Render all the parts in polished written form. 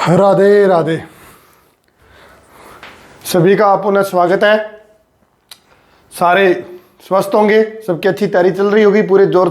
राधे राधे। सभी का पुनः स्वागत है। सारे स्वस्थ होंगे, सबकी अच्छी तैयारी चल रही होगी, पूरे जोर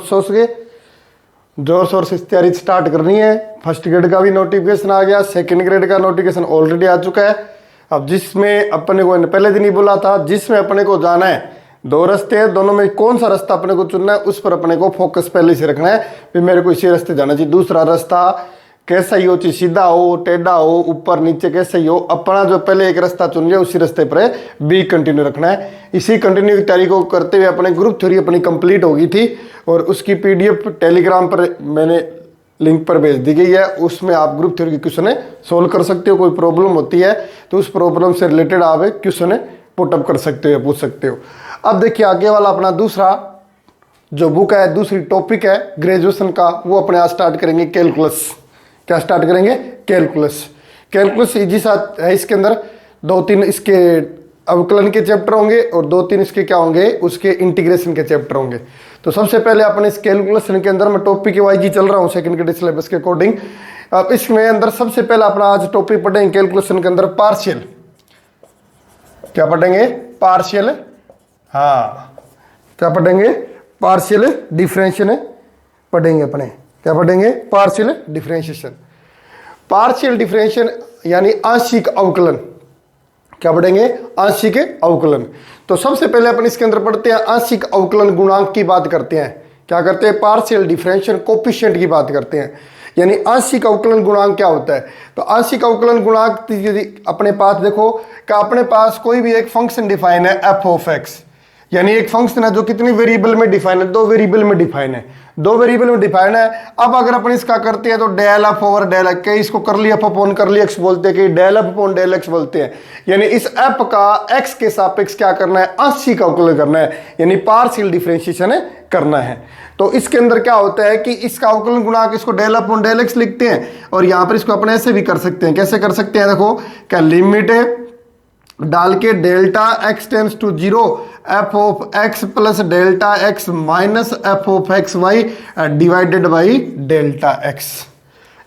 शोर से तैयारी स्टार्ट करनी है। फर्स्ट ग्रेड का भी नोटिफिकेशन आ गया, सेकंड ग्रेड का नोटिफिकेशन ऑलरेडी आ चुका है। अब जिसमें अपने को पहले दिन ही बोला था, जिसमें अपने को जाना है, दो रास्ते हैं, दोनों में कौन सा रास्ता अपने को चुनना है उस पर अपने को फोकस पहले से रखना है। फिर मेरे को इसी रास्ते जाना चाहिए। दूसरा रास्ता कैसा ही हो, चाहे सीधा हो, टेढ़ा हो, ऊपर नीचे कैसे ही हो, अपना जो पहले एक रास्ता चुन लिया उसी रास्ते पर भी कंटिन्यू रखना है। इसी कंटिन्यू की तैयारी को करते हुए अपने ग्रुप थ्योरी अपनी कंप्लीट हो गई थी और उसकी पीडीएफ टेलीग्राम पर मैंने लिंक पर भेज दी गई है। उसमें आप ग्रुप थ्योरी के क्वेश्चन सोल्व कर सकते हो। कोई प्रॉब्लम होती है तो उस प्रॉब्लम से रिलेटेड आप क्वेश्चन पुटअप कर सकते हो, पूछ सकते हो। अब देखिए आगे वाला अपना दूसरा जो बुक है, दूसरी टॉपिक है ग्रेजुएशन का, वो अपने आज स्टार्ट करेंगे कैलकुलस। क्या स्टार्ट करेंगे? कैलकुलस। कैलकुलस इजी सा है। इसके अंदर दो तीन इसके अवकलन के चैप्टर होंगे और दो तीन इसके क्या होंगे, उसके इंटीग्रेशन के चैप्टर होंगे। तो सबसे पहले अपने इस कैलकुलेशन के अंदर मैं टॉपिक के वाइज ही चल रहा हूँ सेकंड ग्रेड सिलेबस के अकॉर्डिंग। अब इसमें अंदर सबसे पहले अपना आज टॉपिक पढ़ेंगे कैलकुलेशन के अंदर पार्शियल। क्या पढ़ेंगे? पार्शियल। हाँ, क्या पढ़ेंगे? पार्शियल डिफरेंशियल पढ़ेंगे अपने। क्या पढ़ेंगे? Partial differentiation. पार्शियल डिफरेंशिएशन यानी आंशिक अवकलन। क्या पढ़ेंगे? आंशिक अवकलन। तो सबसे पहले अपन इसके अंदर पढ़ते हैं आंशिक अवकलन गुणांक की बात करते हैं। क्या करते हैं? पार्शियल डिफरेंशिएशन कोएफिशिएंट की बात करते हैं। यानी आंशिक अवकलन गुणांक क्या होता है? तो आंशिक अवकलन गुणांक यदि अपने पास देखो कि अपने पास कोई भी एक फंक्शन डिफाइन है एफ ऑफ एक्स, यानी एक फंक्शन है जो कितनी वेरिएबल में डिफाइन है? दो वेरिएबल में डिफाइन है। दो वेरिएबल में डिफाइन है। अब अगर अपन इसका करते हैं तो del f over del x, कई इसको करली एफ अपॉन करली एक्स बोलते हैं, कई del f upon del x बोलते हैं। यानी इस एफ का एक्स के सापेक्ष क्या करना है? आंशिक अवकलन करना है, यानी पार्शियल डिफरेंशिएशन करना है। तो इसके अंदर क्या होता है कि इसका अवकलन गुणांक इसको डेल अपॉन डेल एक्स लिखते हैं और यहां पर इसको अपने ऐसे भी कर सकते हैं। कैसे कर सकते हैं? देखो क्या लिमिट है डाल के delta x tends to zero f of x plus delta x minus f of x y divided by delta x.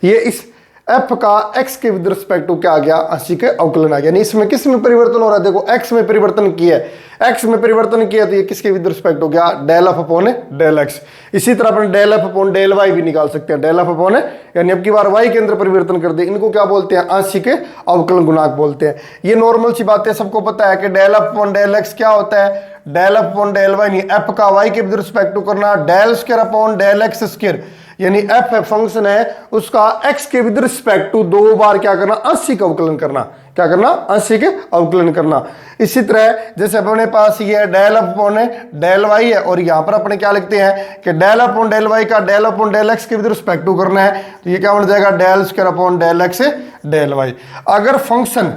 ये इस एफ का एक्स के विद रिस्पेक्ट टू क्या आ गया? आंशिक अवकलन आ गया। इसमें किस में परिवर्तन हो रहा है? देखो एक्स में परिवर्तन किया है, एक्स में परिवर्तन किया तो ये किसके विद रिस्पेक्ट हो गया? Del f upon del x. इसी तरह अपन del f upon del y भी निकाल सकते हैं। डेल एफ अपॉन यानी अब की बार वाई के अंदर परिवर्तन कर दे, इनको क्या बोलते हैं? आंशिक अवकलन गुणांक बोलते हैं। ये नॉर्मल सी बात है, सबको पता है कि del f upon del x क्या होता है? Del f upon del y, f का वाई के विद रिस्पेक्ट टू करना, del square upon del x square, यानी एफ फंक्शन है उसका एक्स के विद रिस्पेक्ट टू दो बार क्या करना? आंशिक अवकलन करना। क्या करना? आंशिक अवकलन करना। इसी तरह जैसे अपने पास ये डेल अपॉन डेल वाई है और यहां पर अपने क्या लिखते हैं कि डेल अपॉन डेल वाई का डेल अपॉन डेल एक्स के विद रिस्पेक्ट टू करना है, तो ये क्या बन जाएगा? Del square upon del x del y. अगर फंक्शन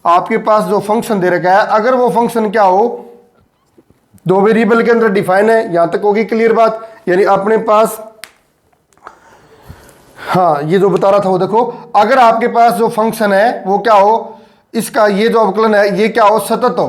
आपके पास जो फंक्शन दे रखा है, अगर वो फंक्शन क्या हो, दो वेरिएबल के अंदर डिफाइन है, यहां तक होगी क्लियर बात। यानी अपने पास हाँ, ये जो बता रहा था वो देखो, अगर आपके पास जो फंक्शन है वो क्या हो, इसका ये जो अवकलन है ये क्या हो? सतत हो।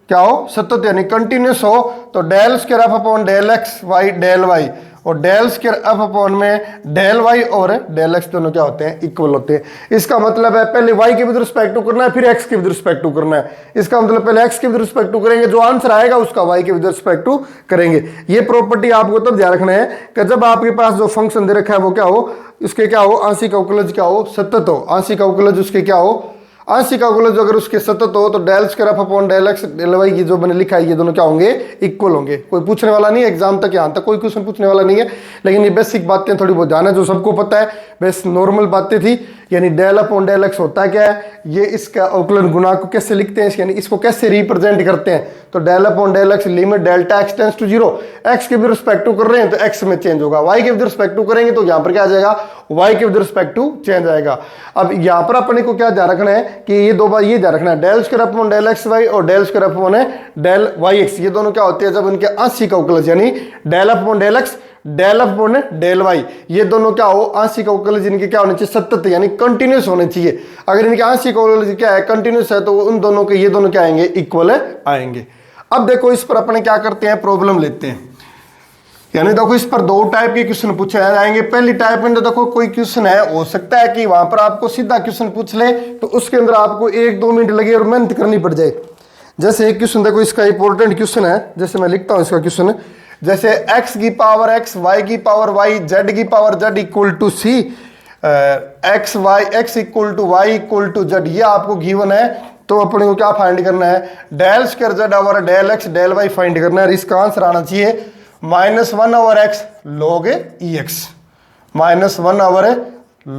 क्या हो? सतत यानी कंटिन्यूस हो। तो del square f upon del x y del y और डेल स्क्वायर एफ अपॉन में डेल वाई और डेल एक्स दोनों क्या होते हैं? इक्वल होते हैं। इसका मतलब है पहले वाई के विद रिस्पेक्ट टू करना है, फिर एक्स के विद रिस्पेक्ट टू करना है। इसका मतलब पहले एक्स के विद रिस्पेक्ट टू करेंगे, जो आंसर आएगा उसका वाई के विद रिस्पेक्ट टू करेंगे। ये प्रॉपर्टी आपको तब ध्यान रखना है कि जब आपके पास जो फंक्शन दे रखा है वो क्या हो, इसके क्या हो? आंशिक अवकलज क्या हो? सतत हो। आंशिक अवकलज उसके क्या हो? आंशिक अवकलज अगर उसके सतत हो तो del square f upon del x del y, ये जो मैंने लिखा है ये दोनों क्या होंगे? इक्वल होंगे। कोई पूछने वाला नहीं है एग्जाम तक, यहां तक कोई क्वेश्चन पूछने वाला नहीं है, लेकिन ये बेसिक बातें थोड़ी बहुत जाना जो सबको पता है, बेस नॉर्मल बातें थी। यानी डेल अपॉन डेल एक्स होता क्या है, ये इसका अवकलन गुणांक को कैसे लिखते हैं, यानी इसको कैसे रिप्रेजेंट करते हैं? तो del upon del x limit delta x tends to zero, x के विद रिस्पेक्ट टू कर रहे हैं तो एक्स में चेंज होगा, वाई के विद रिस्पेक्ट टू करेंगे तो यहां पर क्या आ जाएगा? वाई के विद रिस्पेक्ट टू चेंज आएगा। अब यहां पर अपने को क्या ध्यान रखना है कि ये दो बार ये ध्यान रखना है, del square upon del x y और del square upon del y x, ये दोनों क्या होते हैं जब इनके आंशिक अवकलज, यानी del upon del x del upon del y, ये दोनों क्या हो? आंशिक अवकलज इनके क्या होने चाहिए? सतत यानी कंटिन्यूस होने चाहिए। अगर इनके आंशिक अवकलज क्या है? कंटिन्यूस है, तो उन दोनों के ये दोनों क्या आएंगे? इक्वल आएंगे। अब देखो इस पर अपने क्या करते हैं? प्रॉब्लम लेते हैं। यानी देखो इस पर दो टाइप के क्वेश्चन पूछे जाएंगे। पहली टाइप में तो देखो कोई क्वेश्चन है, हो सकता है कि वहां पर आपको सीधा क्वेश्चन पूछ ले तो उसके अंदर आपको 1-2 मिनट लगे और मेहनत करनी पड़ जाए। जैसे एक क्वेश्चन देखो, इसका इंपॉर्टेंट क्वेश्चन है, जैसे मैं लिखता हूं इसका क्वेश्चन, जैसे x की पावर x, y की पावर y, z की power z equal to c, x equal to y equal to z, ये आपको गिवन है। तो अपने को क्या फाइंड करना है, del square z over del x del y find करना है। इसका आंसर आना चाहिए -1 over x log e x, -1 over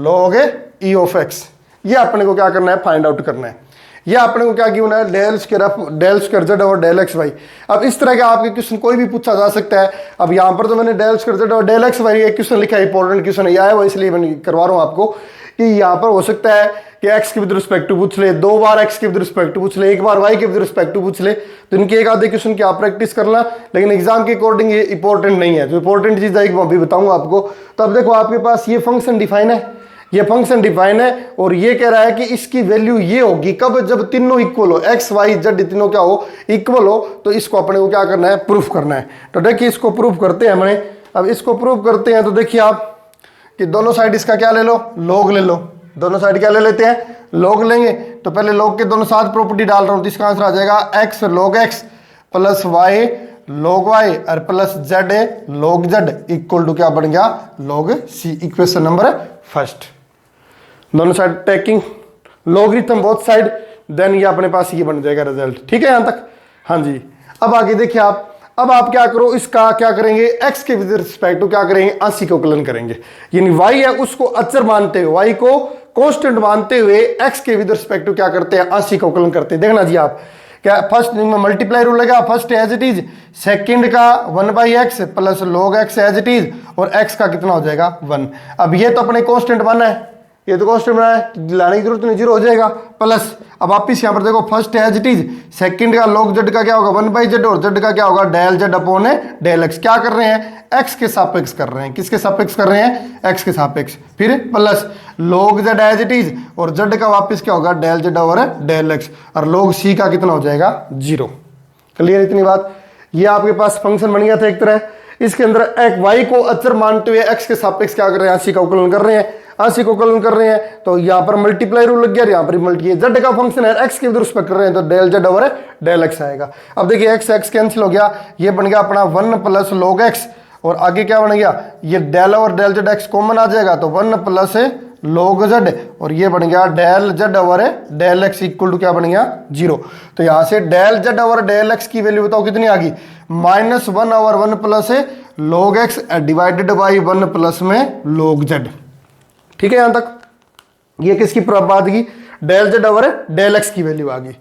log e of x। ये अपने को क्या करना है, फाइंड आउट करना है। ये अपने को क्या गिवन है, del square z over del x y। अब इस तरह का आपके क्वेश्चन कोई भी पूछा जा सकता है। अब यहाँ पर तो मैंने del square z over del x y एक क्वेश्चन लिखा है, इंपॉर्टेंट क्वेश्चन है, वो इसलिए मैं करवा रहा हूँ आपको कि यहाँ पर हो सकता है कि x के विद रिस्पेक्ट टू पूछ ले, 2 बार x के विद रिस्पेक्ट टू पूछ ले, 1 बार y के विद रिस्पेक्ट टू पूछ ले। तो इनके एक आधे क्वेश्चन की आप प्रैक्टिस करना, लेकिन एग्जाम के अकॉर्डिंग ये इंपॉर्टेंट नहीं है। जो इंपॉर्टेंट चीज है मैं अभी बताऊंगा आपको। तो अब देखो आपके पास ये फंक्शन डिफाइन है, ये फंक्शन डिफाइन है और ये कह रहा है कि इसकी वैल्यू ये होगी कब, जब तीनों इक्वल हो, x y z तीनों क्या हो, इक्वल हो। तो इसको अपने को क्या करना है, प्रूफ करना है। तो देखिए इसको प्रूफ करते हैं हमने। अब इसको प्रूफ करते हैं तो देखिए आप कि दोनों साइड इसका क्या ले लो, लॉग ले लो। दोनों साइड क्या ले लेते हैं, लॉग लेंगे। तो पहले लॉग के दोनों साथ प्रॉपर्टी डाल रहा हूं, तो इसका आंसर आ जाएगा x log x plus y log y और plus z log z equal to क्या बन गया, log c। Equation number first, दोनों side taking logarithm both side, then ये अपने पास ये बन जाएगा रिजल्ट। ठीक है यहां तक, हाँ जी। अब आगे देखिए आप, अब आप क्या करो, इसका क्या करेंगे, x के विद रिस्पेक्ट टू क्या करेंगे, आंशिक अवकलन करेंगे। यानी y है उसको अचर मानते हुए, y को कांस्टेंट मानते हुए x के विद रिस्पेक्ट टू क्या करते हैं, आंशिक अवकलन करते हैं। देखना जी आप, क्या फर्स्ट मल्टीप्लाई रूल लगा, first as it is, second का 1/x plus log x as it is, और x का कितना हो जाएगा 1। अब ये तो अपने कांस्टेंट बना है, ये तो कांस्टेंट बना है, लाने की जरूरत नहीं, 0 हो जाएगा प्लस। अब वापिस यहाँ पर देखो, first as it is, second का log z का क्या होगा 1/z, और z का क्या होगा del z upon del x। क्या कर रहे हैं, x के सापेक्ष कर रहे हैं, किसके सापेक्ष कर रहे हैं, x के सापेक्ष। फिर plus log z as it is, और z का वापिस क्या होगा del z over del x, और log c का कितना हो जाएगा 0। क्लियर इतनी बात। ये आपके पास फंक्शन बन गया था एक तरह। इसके अंदर एक y को अचर मानते हुए x के सापेक्ष क्या कर रहे हैं, आंशिक अवकलन कर रहे हैं, आंशिक अवकलन कर रहे हैं। तो यहाँ पर मल्टीप्लाई रूल लग गया, यहाँ पर मल्टीप्लाई, z का फंक्शन है, x के रिस्पेक्ट कर रहे हैं, तो del z over del x आएगा। अब देखिए x कैंसिल हो गया, ये बन गया अपना 1 प्लस log x, और आगे क्या बन गया, ये डेल और डेल z x कॉमन आ जाएगा, तो 1 प्लस log z, और ये बन गया del z over del x equal to क्या बन गया 0। तो यहाँ से del z over del x की वैल्यू बताओ कितनी आ गई, -1 over 1 plus log x divided by 1 plus में log z। ठीक है यहां तक, ये किसकी बात की, del z over del x की वैल्यू आ गई।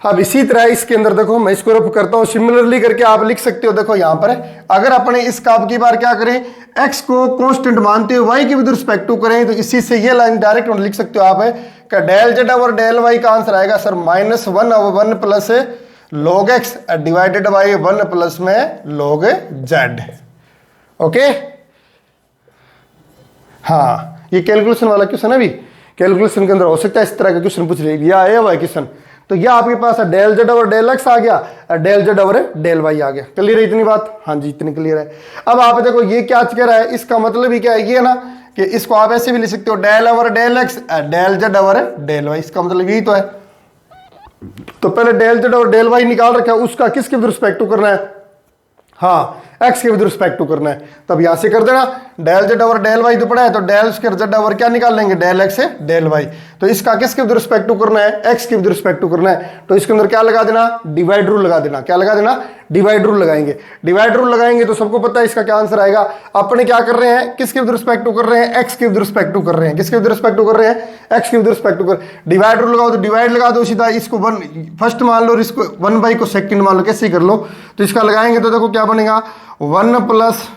अब इसी तरह इसके अंदर देखो, मैं इसको रफ करता हूं, सिमिलरली करके आप लिख सकते हो। देखो यहां पर अगर अपने इसका अब की बार क्या करें, x को कांस्टेंट मानते हुए y के विद रिस्पेक्ट टू करें, तो इसी से ये लाइन डायरेक्ट लिख सकते हो आप, क्या del z over del y का आंसर आएगा sir -1 over 1 plus log x divided by 1 plus में log z। ओके, हाँ ये कैलकुलेशन वाला क्वेश्चन है, भी कैलकुलेशन के अंदर हो सकता है इस तरह का क्वेश्चन पूछ लिया आया हुआ है क्वेश्चन। तो यह आपके पास है del z over del x आ गया, del z over del y आ गया। क्लियर है इतनी बात, हाँ जी इतनी क्लियर है। अब आप देखो ये क्या कह रहा है, इसका मतलब ही क्या है, ये ना कि इसको आप ऐसे भी लिख सकते हो, del over del x del z over del y, इसका मतलब यही तो है। तो पहले डेल z और डेल y निकाल रखा है, उसका किसके विद रिस्पेक्ट टू करना है, हाँ x के विद रिस्पेक्ट टू करना है। तब यहां से कर देना, del z over del y तो पड़ा है, तो डेल स्क्वायर z ओवर क्या निकाल लेंगे, डेल x डेल y। तो इसका किसके विद रिस्पेक्ट टू करना है, x के विद रिस्पेक्ट टू करना है। तो इसके अंदर क्या लगा देना, डिवाइड रूल लगा देना। क्या लगा देना, डिवाइड रूल लगाएंगे। डिवाइड रूल लगाएंगे तो सबको पता है इसका क्या आंसर आएगा। अपने क्या कर रहे हैं, किसके विद रिस्पेक्ट टू कर रहे हैं, x के विद रिस्पेक्ट टू कर रहे हैं, किसके विद रिस्पेक्ट टू कर रहे हैं, x के विद रिस्पेक्ट टू कर। डिवाइड रूल लगाओ तो डिवाइड लगा दो सीधा, इसको 1 फर्स्ट मान लो और इसको 1 को सेकंड मान लो, कैसे कर लो। तो इसका लगाएंगे तो देखो क्या बनेगा, 1 प्लस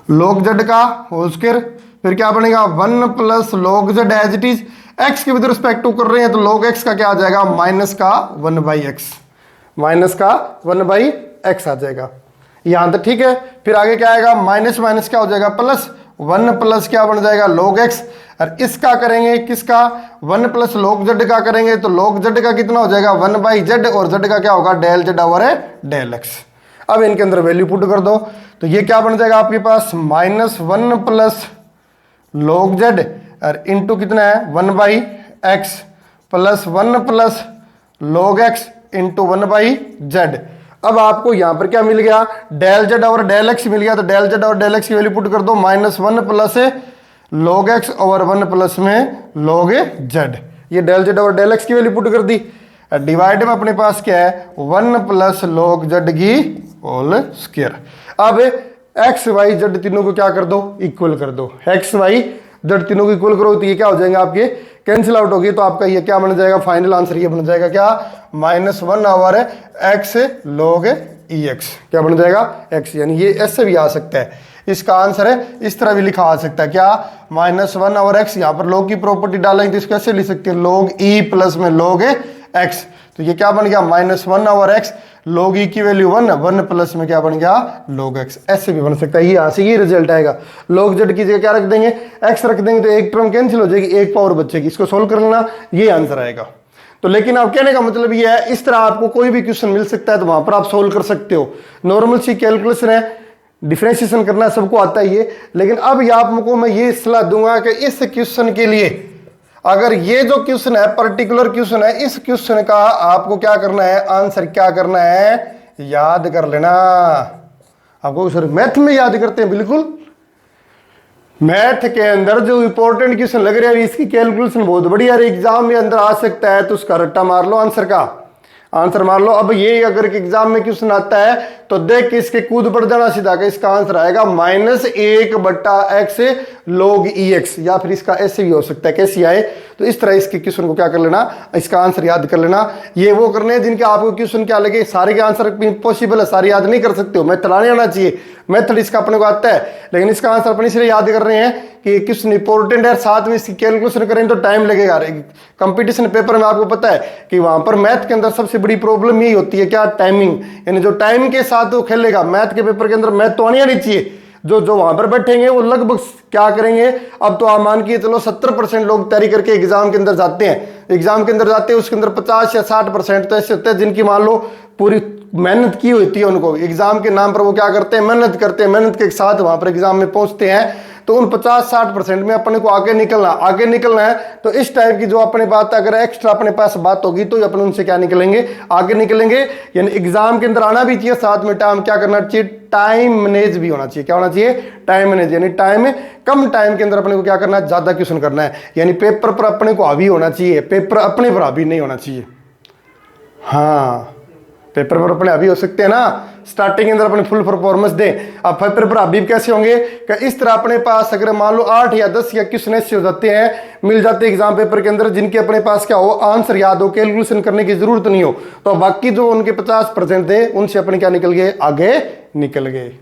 log z का होल स्क्वायर, फिर क्या बनेगा 1 plus log z as it is, x के विद रिस्पेक्ट टू कर रहे हैं तो log x का क्या आ जाएगा, माइनस का 1/x, माइनस का 1/x आ जाएगा। यहां तक ठीक है। फिर आगे क्या आएगा, माइनस माइनस क्या हो जाएगा प्लस, 1 प्लस क्या बन जाएगा log x, और इसका करेंगे किसका, 1 प्लस log z का करेंगे तो log z का कितना हो जाएगा 1/z, और z का क्या होगा del z over del x। अब इनके अंदर वैल्यू पुट कर दो, तो ये क्या बन जाएगा आपके पास -1 प्लस log z और इंटू कितना है 1/x plus 1 plus log x into 1/z। अब आपको यहां पर क्या मिल गया, डेल z और डेल x मिल गया, तो डेल z और डेल x की वैल्यू पुट कर दो, -1 प्लस log x और 1 प्लस में log z। ये डेल z और डेल x की वैल्यू पुट कर दी। डिवाइड में अपने पास क्या है 1 प्लस log z की होल स्क्वायर। अब एक्स वाई जेड तीनों को क्या कर दो, इक्वल कर दो। एक्स वाई जेड तीनों को इक्वल करो तो ये क्या हो जाएंगे आपके, कैंसिल आउट होगी, तो आपका ये क्या बन जाएगा, फाइनल आंसर ये बन जाएगा क्या, -1 ओवर एक्स log EX। क्या बन जाएगा x, यानी ये ऐसे भी आ सकता है, इसका आंसर है इस तरह भी लिखा आ सकता है क्या, -1 ओवर x। यहाँ पर log की प्रॉपर्टी डालेंगे तो इसको ऐसे लिख सकते हैं log E प्लस में log x। तो ये क्या बन गया -1 ओवर x, log E की वैल्यू 1 प्लस में क्या बन गया log x। ऐसे भी बन सकता है, ये यहाँ से ये रिजल्ट आएगा। log z की जगह क्या रख देंगे, x रख देंगे तो एक टर्म कैंसिल हो जाएगी, एक पावर बचेगी, इसको सोल्व कर लेना, ये आंसर आएगा। तो लेकिन आप कहने का मतलब ये है, इस तरह आपको कोई भी क्वेश्चन मिल सकता है तो वहां पर आप सोल्व कर सकते हो। नॉर्मल सी कैलकुलेशन है, डिफरेंशिएशन करना सबको आता है ये, लेकिन अब आपको मैं ये सलाह दूंगा कि इस क्वेश्चन के लिए, अगर ये जो क्वेश्चन है पर्टिकुलर क्वेश्चन है, इस क्वेश्चन का आपको क्या करना है, आंसर क्या करना है, याद कर लेना। आपको सर मैथ में याद करते हैं, बिल्कुल मैथ के अंदर जो इंपॉर्टेंट क्वेश्चन लग रहा है इसकी कैलकुलेशन बहुत बढ़िया है, एग्जाम में अंदर आ सकता है, तो उसका रट्टा मार लो, आंसर मार लो। अब ये अगर एग्जाम में क्वेश्चन आता है तो देख के इसके कूद पड़ जाना सीधा का, इसका आंसर आएगा -1/x log EX, या फिर इसका ऐसे भी हो सकता है, कैसे आए, तो इस तरह इसके क्वेश्चन को क्या कर लेना, इसका आंसर याद कर लेना। ये वो करने हैं जिनके आपको क्वेश्चन क्या लगे, सारे के आंसर इम्पॉसिबल है, सारे याद नहीं कर सकते हो, मेथड आने आना चाहिए, मेथड इसका अपने को आता है, लेकिन इसका आंसर अपने इसलिए याद कर रहे हैं कि क्वेश्चन इंपॉर्टेंट है, साथ में इसकी कैलकुलेशन करें तो टाइम लगेगा। कंपटीशन पेपर में आपको पता है कि वहां पर मैथ के अंदर सबसे बड़ी प्रॉब्लम यही होती है क्या, टाइमिंग, यानी जो टाइम के साथ वो खेलेगा। मैथ के पेपर के अंदर मैथ तो आनी चाहिए, जो वहां पर बैठेंगे वो लगभग क्या करेंगे, अब तो आप मान के चलो 70% लोग तैयारी करके एग्जाम के अंदर जाते हैं, उसके अंदर 50 या 60% तो ऐसे होते हैं जिनकी मान लो पूरी मेहनत की होती है, उनको एग्जाम के नाम पर वो क्या करते हैं, मेहनत करते हैं, मेहनत के साथ वहां पर एग्जाम में पहुंचते हैं। तो उन 50-60% में अपने को आगे निकलना है, तो इस टाइप की जो अपने बात, अगर एक्स्ट्रा अपने पास बात होगी तो अपन उनसे क्या निकलेंगे, आगे निकलेंगे। यानी एग्जाम के अंदर आना भी चाहिए, साथ में टाइम क्या करना चाहिए, टाइम मैनेज भी होना चाहिए। क्या होना चाहिए, टाइम मैनेज, यानी टाइम कम टाइम के अंदर अपने को क्या करना है, ज्यादा क्वेश्चन करना है, यानी पेपर पर अपने को हावी होना चाहिए, पेपर अपने पर हावी नहीं होना चाहिए। हाँ, पेपर पर अपने हावी हो सकते हैं ना, स्टार्टिंग के अंदर अपने फुल परफॉर्मेंस दें। अब पेपर पर हावी कैसे होंगे कि इस तरह अपने पास अगर मान लो 8 या 10 या क्वेश्चन ऐसे हो जाते हैं, मिल जाते हैं एग्जाम पेपर के अंदर जिनके अपने पास क्या हो, आंसर याद हो, कैलकुलेशन करने की जरूरत नहीं हो, तो बाकी जो उनके 50% थे उनसे अपने क्या निकल गए, आगे निकल गए।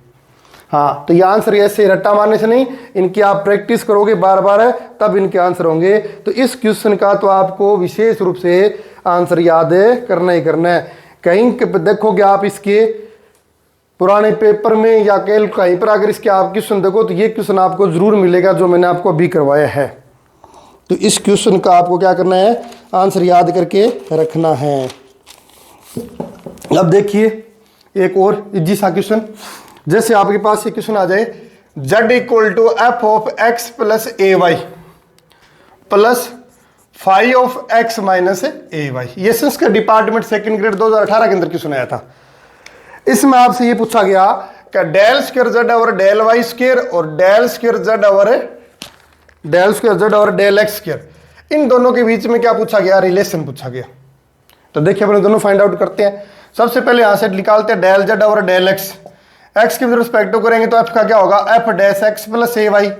हाँ, तो ये आंसर ऐसे रट्टा मारने से नहीं, इनकी आप प्रैक्टिस करोगे बार बार तब इनके आंसर होंगे। तो इस क्वेश्चन का तो आपको विशेष रूप से आंसर याद करना ही करना है। कहीं देखोगे आप इसके पुराने पेपर में या कहीं पर अगर इसके आप क्वेश्चन देखो तो ये क्वेश्चन आपको जरूर मिलेगा जो मैंने आपको अभी करवाया है। तो इस क्वेश्चन का आपको क्या करना है, आंसर याद करके रखना है। अब देखिए एक और इजी सा क्वेश्चन, जैसे आपके पास ये क्वेश्चन आ जाए, z = f of x + ay plus phi of x minus ay। ये संस्कृत डिपार्टमेंट सेकंड ग्रेड 2018 के अंदर क्वेश्चन आया था। इसमें आपसे ये पूछा गया कि del square z over del y square और del square z over del x square, इन दोनों के बीच में क्या पूछा गया, रिलेशन पूछा गया। तो देखिए अपन दोनों फाइंड आउट करते हैं। सबसे पहले यहां से निकालते हैं del z over del x, x के रिस्पेक्ट करेंगे तो f का क्या होगा, f dash x plus ay,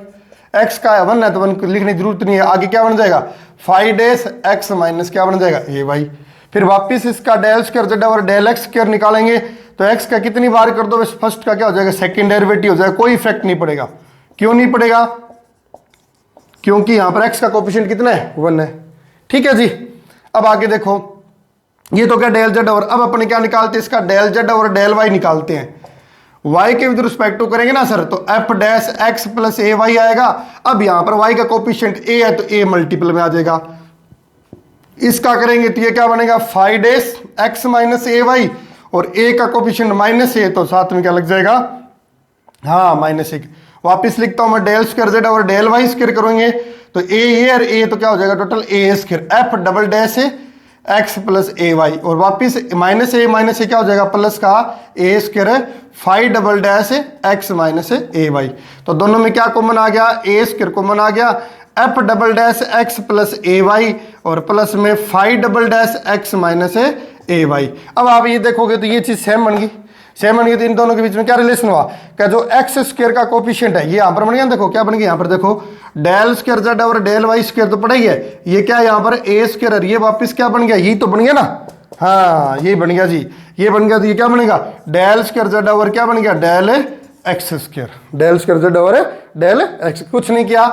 x का 1 है तो 1 लिखने की जरूरत नहीं है, आगे क्या बन जाएगा, फाई डैश x माइनस क्या बन जाएगा, ay। फिर वापिस इसका del square z over del x square निकालेंगे तो x का कितनी बार कर दो, फर्स्ट का क्या हो जाएगा, सेकंड डेरिवेटिव हो जाएगा, कोई इफेक्ट नहीं पड़ेगा। क्यों नहीं पड़ेगा, क्योंकि यहां पर x का कोएफिशिएंट कितना है, 1 है। ठीक है जी। अब आगे देखो, ये तो क्या डेल z ओवर, अब अपने क्या निकालते हैं, इसका del z over del y निकालते हैं। y के विद रिस्पेक्ट टू करेंगे ना सर, तो f dash x plus ay आएगा। अब यहां पर y का कोएफिशिएंट a है तो a मल्टीपल में आ जाएगा। इसका करेंगे तो ये क्या बनेगा, phi dash x minus ay, और a का कोफिशिएंट -a, तो साथ में क्या लग जाएगा, हाँ -1। वापिस लिखता हूं मैं, डेल स्क्वायर z और डेल वाई स्क्वायर करेंगे तो a और a तो क्या हो जाएगा total a square, f double dash x plus a y, और वापिस -a क्या हो जाएगा प्लस का a square 5 double dash x minus a y. तो दोनों में क्या कॉमन आ गया, a स्क्वायर कॉमन आ गया, f double dash x plus a y और प्लस में 5 double dash x minus a y. अब आप ये देखोगे तो ये चीज सेम बन गई, सेम बन गई। तो इन दोनों के बीच में क्या रिलेशन हुआ, क्या जो x स्क्वायर का कोफिशिएंट है ये यहाँ पर बन गया, देखो क्या बन गया यहाँ पर, देखो डेल स्क्वायर z और डेल वाई स्क्वायर तो पड़ा ही है, ये क्या है यहाँ पर a स्क्वायर और ये वापस क्या बन गया, यही तो बन गया ना, हाँ ये बन गया जी, ये बन गया। तो ये क्या बनेगा, डेल स्क्वायर z और क्या बन गया del x square, del square z और डेल एक्स। कुछ नहीं किया,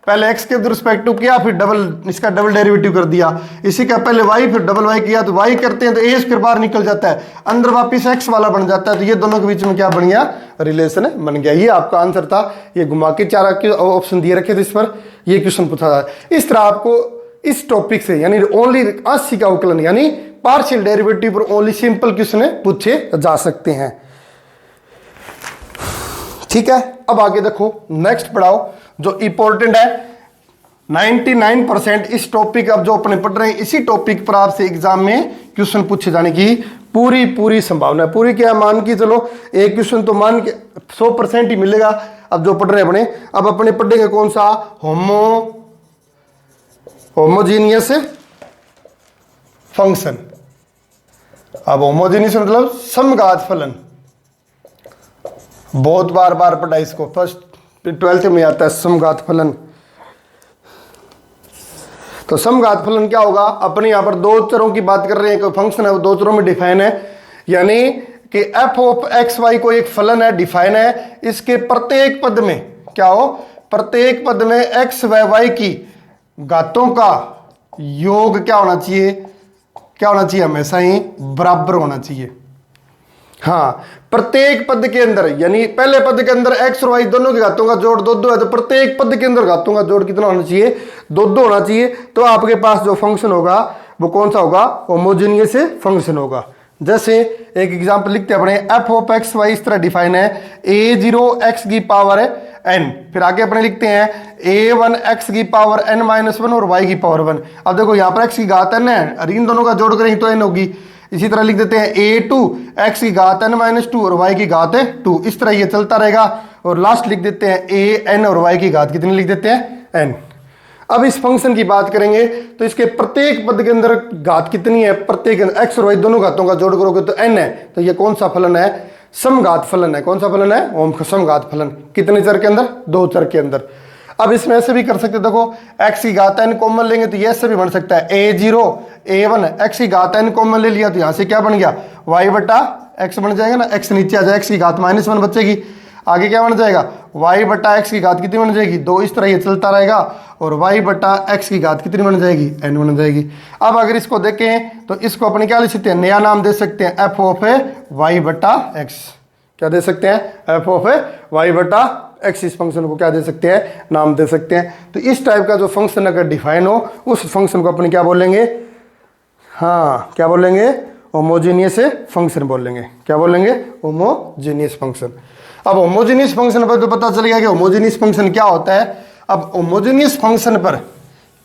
पहले x के रिस्पेक्टिव किया, फिर डबल इसका डबल डेरिवेटिव कर दिया, इसी का पहले y फिर डबल y किया, तो y करते हैं तो a स्क्वायर बाहर निकल जाता है, अंदर वापिस x वाला बन जाता है। तो ये दोनों के बीच में क्या बन गया, रिलेशन बन गया। ये आपका आंसर था, ये घुमा के 4 ऑप्शन दिए रखे थे, इस पर ये क्वेश्चन पूछा था। इस तरह आपको इस टॉपिक से यानी ओनली आंशिक का अवकलन यानी पार्शियल डेरिवेटिव पर ओनली सिंपल क्वेश्चन पूछे जा सकते हैं, ठीक है। अब आगे देखो, नेक्स्ट पढ़ाओ जो इंपॉर्टेंट है 99% इस टॉपिक, अब जो अपने पढ़ रहे हैं इसी टॉपिक पर आपसे एग्जाम में क्वेश्चन पूछे जाने की पूरी संभावना है। पूरी क्या, मान की चलो एक क्वेश्चन तो मान के 100% ही मिलेगा। अब जो पढ़ रहे हैं अपने, अब अपने पढ़ेंगे कौन सा, होमोजीनियस फंक्शन। अब होमोजीनियस मतलब समघात फलन, बहुत बार पढ़ा इसको, फर्स्ट 12th में आता है समघात फलन। तो समघात फलन क्या होगा, अपने यहां पर दो चरों की बात कर रहे हैं, कोई फंक्शन है वो दो चरों में डिफाइन है, यानी कि f ऑफ एक्स वाई को एक फलन है, डिफाइन है, इसके प्रत्येक पद में क्या हो, प्रत्येक पद में x व y की घातों का योग क्या होना चाहिए, क्या होना चाहिए, हमेशा ही बराबर होना चाहिए। हाँ, प्रत्येक पद के अंदर, यानी पहले पद के अंदर x और y दोनों की घातों का जोड़ दो है, तो प्रत्येक पद के अंदर घातों का जोड़ कितना होना चाहिए, दो होना चाहिए। तो आपके पास जो फंक्शन होगा वो कौन सा होगा, होमोजेनियस फंक्शन होगा। जैसे एक एग्जांपल लिखते हैं अपने, f ऑफ एक्स वाई इस तरह डिफाइन है, a0 x की पावर n, फिर आगे अपने लिखते हैं a1 x की पावर n-1 और y की पावर 1। अब देखो यहाँ पर x की घात n है और इन दोनों का जोड़ करेंगे तो n होगी। इसी तरह लिख देते हैं a2 x की घात n-2 और y की घात 2, इस तरह ये चलता रहेगा। और लास्ट लिख देते हैं a n और y की घात कितनी लिख देते हैं, n। अब इस फंक्शन की बात करेंगे तो इसके प्रत्येक पद के अंदर घात कितनी है, प्रत्येक x और y दोनों घातों का जोड़ करोगे तो n है। तो ये कौन सा फलन है, समघात फलन है। कौन सा फलन है, समघात फलन। कितने चर के अंदर, 2 चर के अंदर। अब इसमें ऐसे भी कर सकते, देखो x की घात n कॉमन लेंगे तो ये ऐसे भी बन सकता है, a0 a1 x की घात n कॉमन ले लिया तो यहां से क्या बन गया, y बटा x बन जाएगा ना, x नीचे आ जाए, x की घात -1 बचेगी, आगे क्या बन जाएगा, y बटा x की घात कितनी बन जाएगी, 2। इस तरह ये चलता रहेगा और y बटा x की घात कितनी बन जाएगी, n बन जाएगी। अब अगर इसको देखें तो इसको अपने क्या लिख सकते हैं, नया नाम दे सकते हैं, f ऑफ y बटा x। क्या दे सकते हैं, f ऑफ y बटा x। इस फंक्शन को क्या दे सकते हैं, नाम दे सकते हैं। तो इस टाइप का जो फंक्शन अगर डिफाइन हो उस फंक्शन को अपने क्या बोलेंगे, हाँ क्या बोलेंगे, होमोजेनियस फंक्शन बोलेंगे। क्या बोलेंगे, होमोजेनियस फंक्शन। अब होमोजेनियस फंक्शन पर तो पता चल गया कि होमोजेनियस फंक्शन क्या होता है। अब होमोजेनियस फंक्शन पर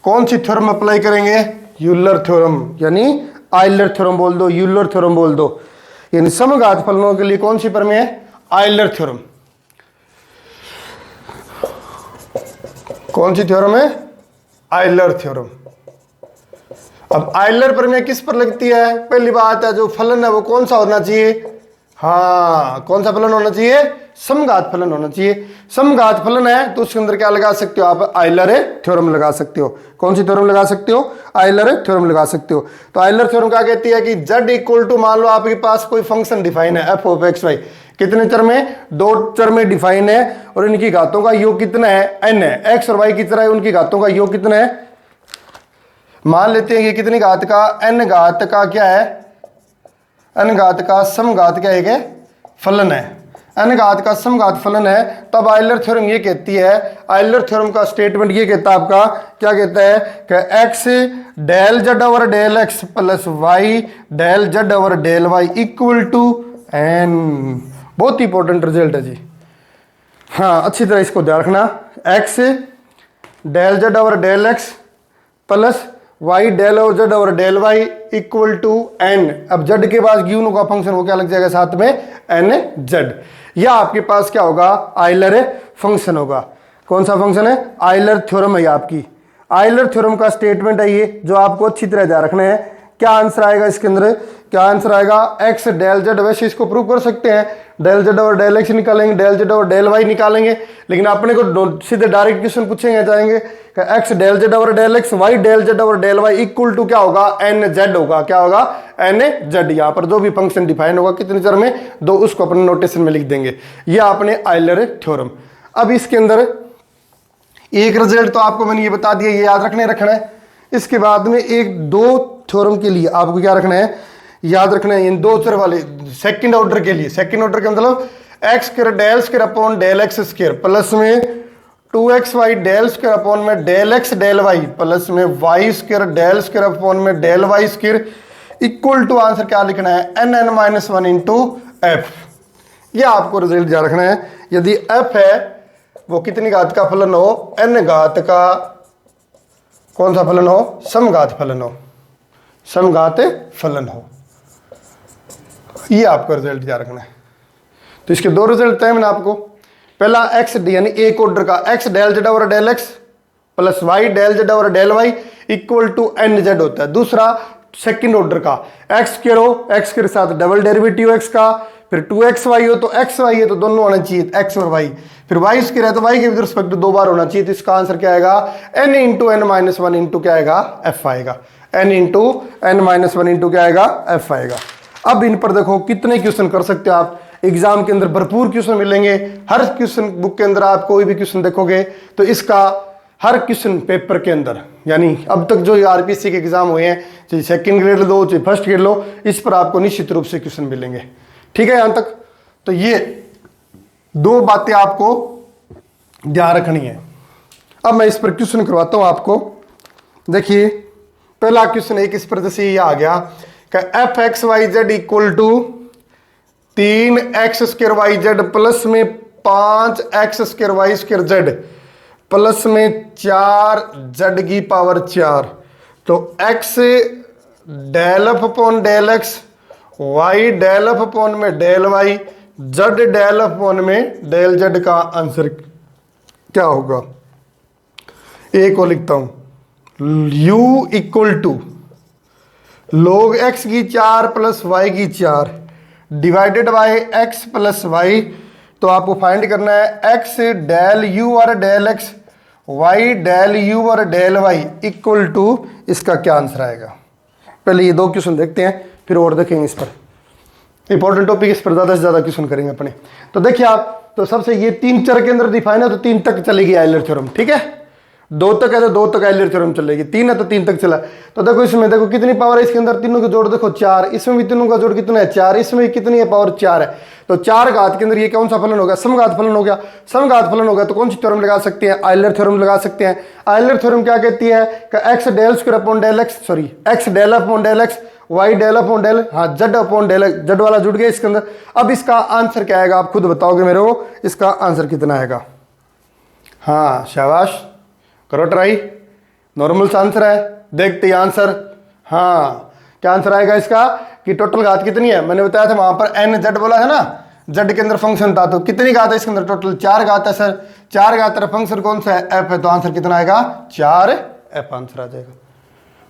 कौन सी थ्योरम अप्लाई करेंगे, यूलर थ्योरम, यानी आयलर थ्योरम बोल दो, यूलर थ्योरम बोल दो। यानी समघात फलनों के लिए कौन सी प्रमेय है, आयलर थ्योरम। कौन सी थ्योरम है, आयलर थ्योरम। अब आयलर प्रमेय किस पर लगती है, पहली बात है जो फलन है वो कौन सा होना चाहिए, हाँ कौन सा फलन होना चाहिए, समघात फलन होना चाहिए। समघात फलन है तो उसके अंदर क्या लगा सकते हो आप, आयलर थ्योरम लगा सकते हो। कौन सी थ्योरम लगा सकते हो, आयलर थ्योरम लगा सकते हो। तो आयलर थ्योरम क्या कहती है कि z इक्वल टू, मान लो आपके पास कोई फंक्शन डिफाइन है f ऑफ एक्स वाई, कितने चर में, 2 चर में डिफाइन है और इनकी घातों का योग कितना है, n है। x और y की तरह है, उनकी घातों का योग कितना है, मान लेते हैं कि कितनी घात का, n घात का क्या है, n घात का समघात का एक है फलन है, n घात का समघात फलन है, तब आयलर थ्योरम ये कहती है, आयलर थ्योरम का स्टेटमेंट ये कहता है आपका, क्या कहता है कि x del z over del x plus y del z over del y equal to n। बहुत इंपॉर्टेंट रिजल्ट है जी। हाँ, अच्छी तरह इसको ध्यान रखना, x del z over del x plus y del over z over del y equal to n। अब z के पास गिवन का फंक्शन वो क्या लग जाएगा साथ में n z, या आपके पास क्या होगा आयलर फंक्शन होगा। कौन सा फंक्शन है? आयलर थ्योरम है। आपकी आयलर थ्योरम का स्टेटमेंट है ये, जो आपको अच्छी तरह ध्यान रखना है। क्या आंसर आएगा इसके अंदर? क्या आंसर आएगा? x del z। वैसे इसको प्रूव कर सकते हैं, डेल z और डेल x निकालेंगे, डेल z और डेल y निकालेंगे, लेकिन अपने को सीधे डायरेक्ट क्वेश्चन पूछेंगे जाएंगे कि x डेल z और del x, y del z और डेल y इक्वल टू क्या होगा? n z होगा। क्या होगा? n z। यहाँ पर जो भी फंक्शन डिफाइन होगा कितने चर में? 2, उसको अपने नोटेशन में लिख देंगे। यह आपने आयलर थ्योरम। अब इसके अंदर एक रिजल्ट तो आपको मैंने ये बता दिया, ये याद रखना है। इसके बाद में एक 2 थ्योरम के लिए आपको क्या रखना है? याद रखना है इन 2 चर वाले सेकंड ऑर्डर के लिए। सेकंड ऑर्डर का मतलब x square del square upon del x square plus में 2xy डेल स्क्वायर अपॉन में del x del y plus में y square del square upon में del y square equal to answer क्या लिखना है? n-1 into F. यह आपको result याद रखना है। यदि एफ है वो कितनी घात का फलन हो? n घात का कौन सा फलन हो? समघात फलन हो, समघात फलन हो। ये आपको रिजल्ट याद रखना है। तो इसके 2 रिजल्ट है मैंने आपको। पहला x यानी एक ऑर्डर का x del z over del x plus y del z over del y equal to n z होता है। दूसरा सेकंड ऑर्डर का x स्क्वायर हो, x के साथ डबल डेरिवेटिव x का, फिर 2xy हो तो xy है तो दोनों होना चाहिए x और y, फिर y स्क्वायर है तो y के विद रिस्पेक्ट 2 बार होना चाहिए। तो इसका आंसर क्या आएगा? n इंटू n-1 इंटू क्या आएगा? f आएगा। n इंटू n-1 इंटू क्या आएगा? f आएगा। अब इन पर देखो कितने क्वेश्चन कर सकते हो आप। एग्जाम के अंदर भरपूर क्वेश्चन मिलेंगे। हर क्वेश्चन बुक के अंदर आप कोई भी क्वेश्चन देखोगे तो इसका हर क्वेश्चन पेपर के अंदर, यानी अब तक जो आरपीएससी के एग्जाम हुए हैं, चाहे सेकंड ग्रेड लो चाहे फर्स्ट ग्रेड लो, इस पर आपको निश्चित रूप से क्वेश्चन मिलेंगे। ठीक है यहां तक? तो ये 2 बातें आपको ध्यान रखनी है। अब मैं इस पर क्वेश्चन करवाता हूं आपको। देखिए पहला क्वेश्चन एक इस पर जैसे ये आ गया कि f x y z equal to 3x square y z plus में 5x square y square z plus में 4z की पावर 4। तो x del f upon del x, y del f upon में del y, z del f upon में del z का answer क्या होगा? ए को लिखता हूं, u equal to log x की 4 प्लस y की 4 divided by x plus y। तो आपको फाइंड करना है x डेल u और del x, y del u और डेल y इक्वल टू इसका क्या आंसर आएगा? पहले ये 2 क्वेश्चन देखते हैं, फिर और देखेंगे इस पर। इंपॉर्टेंट टॉपिक, इस पर ज़्यादा से ज़्यादा क्वेश्चन करेंगे अपने। तो देखिए आप, तो सबसे ये 3 चर के अंदर डिफाइन है तो 3 तक चलेगी आयलर थ्योरम। ठीक है, 2 तक है तो 2 तक आयलर थ्योरम चलेगी, 3 है तो 3 तक चला। तो देखो इसमें देखो कितनी पावर है इसके अंदर, तीनों के जोड़ देखो 4, इसमें भी तीनों का जोड़ कितना है? 4, इसमें भी कितनी है? पावर 4 है। तो 4 घात के अंदर ये कौन सा फलन हो गया? समघात फलन हो गया। समघात फलन हो गया तो कौन सी थ्योरम लगा सकते हैं? आयलर थ्योरम लगा सकते हैं। आयलर थ्योरम क्या कहती है कि x del square upon del x, sorry x del upon del x, y del upon del, हाँ z अपॉन डेल, z वाला जुड़ गया इसके अंदर। अब इसका आंसर क्या आएगा आप खुद बताओगे मेरे को, इसका आंसर कितना आएगा? हाँ शाबाश, करो ट्राई। नॉर्मल सा आंसर है, देखते ही आंसर। हाँ क्या आंसर आएगा इसका कि टोटल घात कितनी है? मैंने बताया था वहां पर n z बोला है ना, z के अंदर फंक्शन था, तो कितनी घात है इसके अंदर? टोटल 4 घात है सर। 4 घात फंक्शन कौन सा है? f है। तो आंसर कितना आएगा? 4f आंसर आ जाएगा।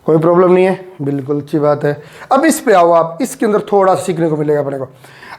कोई प्रॉब्लम नहीं है, बिल्कुल अच्छी बात है। अब इस पे आओ आप, इसके अंदर थोड़ा सीखने को मिलेगा अपने को।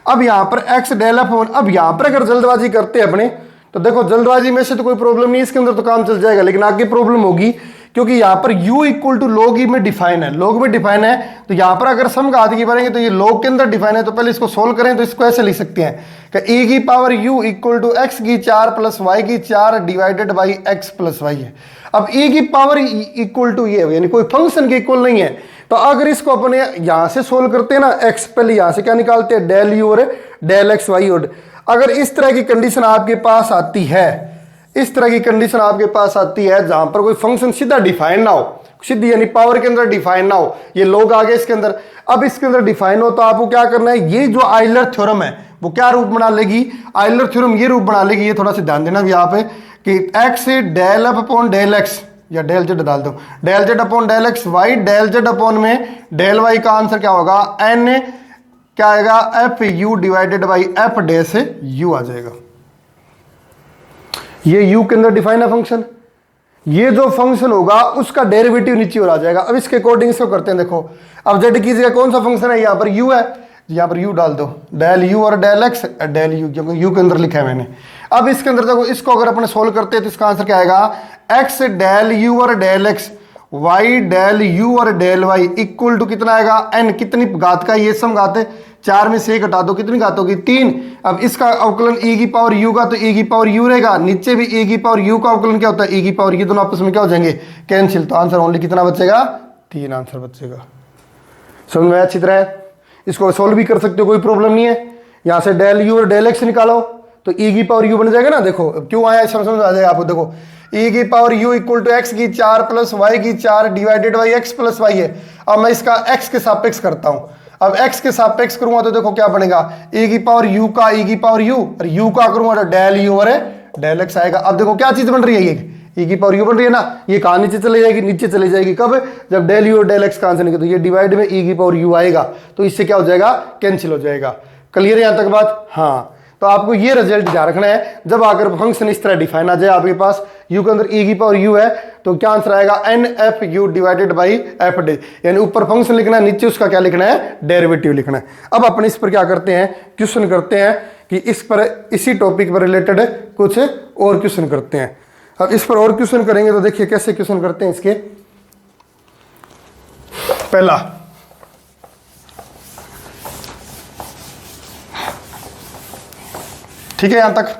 अब यहाँ पर x डेल एफ, अब यहाँ पर अगर जल्दबाजी करते हैं अपने, तो देखो जल्दबाजी में से तो कोई प्रॉब्लम नहीं, इसके अंदर तो काम चल जाएगा, लेकिन आगे प्रॉब्लम होगी क्योंकि यहाँ पर u equal to log e में डिफाइन है, log में डिफाइन है। तो यहाँ पर अगर समघात की करेंगे तो ये log के अंदर डिफाइन है, तो पहले इसको सोल्व करें तो इसको ऐसे लिख सकते हैं कि e की power u equal to x की 4 प्लस y की 4 divided by x plus y है। अब e की पावर इक्वल टू ये, यानी कोई फंक्शन के इक्वल नहीं है। तो अगर इसको अपने यहां से सोल्व करते हैं ना, x पहले यहां से क्या निकालते हैं? डेल u और डेल x y। और अगर इस तरह की कंडीशन आपके पास आती है, इस तरह की कंडीशन आपके पास आती है जहां पर कोई फंक्शन सीधा डिफाइन ना हो, सीधी यानी पावर के अंदर डिफाइन ना हो, ये लोग आगे इसके अंदर, अब इसके अंदर डिफाइन हो तो आपको क्या करना है, ये जो आइलर थ्योरम है वो क्या रूप बना लेगी, आइलर थ्योरम ये रूप बना लेगी। ये थोड़ा सा ध्यान देना भी यहाँ पे कि x del f upon del x या डेल जेड डाल दो, del z upon del x y, del z upon में डेल वाई का आंसर क्या होगा, एन क्या आएगा, f u divided by f dash u आ जाएगा। ये यू के अंदर डिफाइन है फंक्शन, ये जो फंक्शन होगा उसका डेरिवेटिव नीचे और आ जाएगा। अब इसके अकॉर्डिंग इसको करते हैं, देखो अब जेड की जगह कौन सा फंक्शन है, यहाँ पर यू है, यहाँ पर यू डाल दो, डेल यू और डेल एक्स, डेल यू क्योंकि यू के अंदर लिखा है मैंने। अब इसके अंदर देखो, इसको अगर अपने सोल्व करते हैं तो इसका आंसर क्या आएगा, एक्स डेल यू और del x, y del u और डेल वाई इक्वल टू कितना आएगा, एन, कितनी घात का, ये सम घात है, 4 में से 1 हटा दो, कितनी घात होगी, 3। अब इसका अवकलन e की पावर u का तो e की पावर u रहेगा, नीचे भी e की पावर u का अवकलन क्या होता है, e की पावर, ये दोनों आपस में क्या हो जाएंगे, कैंसिल, तो आंसर ओनली कितना बचेगा, 3 आंसर बचेगा। समझ में अच्छी तरह है, इसको सोल्व भी कर सकते हो, कोई प्रॉब्लम नहीं है। यहाँ से डेल यू और डेल एक्स निकालो तो e की पावर u बन जाएगा ना, देखो क्यों आया समझ आ जाएगा आपको, देखो e की power u equal to x की 4 प्लस वाई की 4 divided by x plus y है। अब मैं इसका x के सापेक्ष करता हूं, अब x के सापेक्ष करूंगा तो देखो क्या बनेगा, e की पावर u का e की पावर u और u का करूंगा तो डेल u और डेल x आएगा। अब देखो क्या चीज बन रही है, ये e की पावर u बन रही है ना, ये कहाँ नीचे चली जाएगी, नीचे चली जाएगी, कब, जब डेल u और डेल x का आंसर निकले तो ये डिवाइड में e की पावर u आएगा, तो इससे क्या हो जाएगा, कैंसिल हो जाएगा। क्लियर है यहाँ तक बात, हाँ। तो आपको ये रिजल्ट ध्यान रखना है, जब अगर फंक्शन इस तरह डिफाइन आ जाए आपके पास, u के अंदर e की पावर u है तो क्या आंसर आएगा, n f u divided by f डे, यानी ऊपर फंक्शन लिखना है, नीचे उसका क्या लिखना है, डेरिवेटिव लिखना है। अब अपन इस पर क्या करते हैं, क्वेश्चन करते हैं कि इस पर, इसी टॉपिक पर रिलेटेड कुछ और क्वेश्चन करते हैं। अब इस पर और क्वेश्चन करेंगे तो देखिए कैसे क्वेश्चन करते हैं इसके। पहला, ठीक है यहां तक।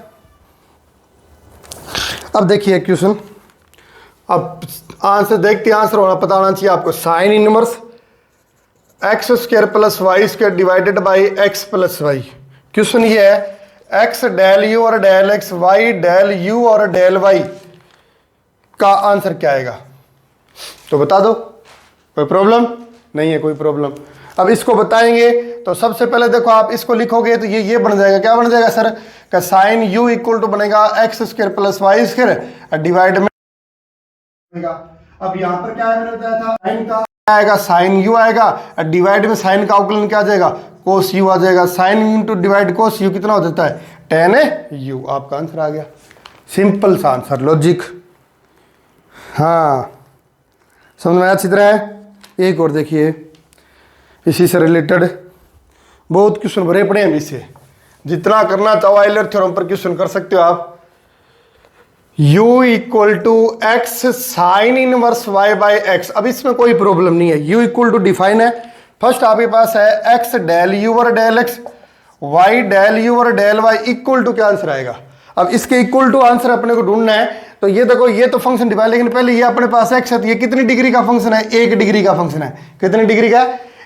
अब देखिए क्वेश्चन, अब आंसर देखते हैं, आंसर होना पता होना चाहिए आपको, sine inverse x square plus y square divided by x plus y. Question ये है एक्स डेल यू और del x, y del u और डेल वाई का आंसर क्या आएगा, तो बता दो, कोई प्रॉब्लम नहीं है, कोई प्रॉब्लम। अब इसको बताएंगे तो सबसे पहले देखो आप इसको लिखोगे तो ये बन जाएगा, क्या बन जाएगा सर, का साइन यू इक्वल टू बनेगा x square plus y square divide में, अब यहां पर क्या मैंने बताया था, साइन का आएगा, साइन यू आएगा, डिवाइड में साइन का अवकलन क्या आ जाएगा, कोस यू आ जाएगा, sine into divide cos you कितना हो जाता है, टेन यू, आपका आंसर आ गया। सिंपल सा आंसर, लॉजिक, हाँ समझ में अच्छी तरह है। एक और देखिए इसी से रिलेटेड बहुत क्वेश्चन भरे पड़े हैं, इससे जितना करना चाहो आइलर थ्योरम पर क्वेश्चन कर सकते हो आप। u equal to x sine inverse y by x, अब इसमें कोई प्रॉब्लम नहीं है, u इक्वल टू डिफाइन है। फर्स्ट आपके पास है x डेल u और del x, y del u और डेल y इक्वल टू क्या आंसर आएगा। अब इसके इक्वल टू आंसर अपने को ढूंढना है, तो ये देखो ये तो फंक्शन डिफाइन, लेकिन पहले ये अपने पास x है तो ये कितनी डिग्री का फंक्शन है, 1 डिग्री का फंक्शन है, कितनी डिग्री का,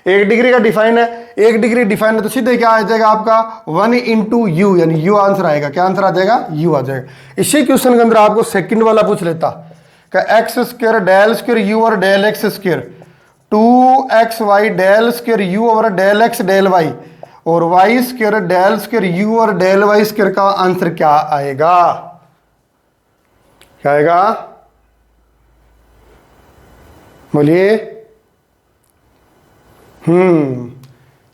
1 डिग्री का डिफाइन है, 1 डिग्री डिफाइन है तो सीधे क्या आ जाएगा आपका 1 इंटू यू, यानी यू आंसर आएगा, क्या आंसर आ जाएगा, यू आ जाएगा। इसी क्वेश्चन के अंदर आपको सेकंड वाला पूछ लेता कि x square del square u और del x square 2xy del square u और डेल एक्स डेल वाई और y square del square u और डेल वाई स्क्वायर का आंसर क्या आएगा, क्या आएगा, बोलिए।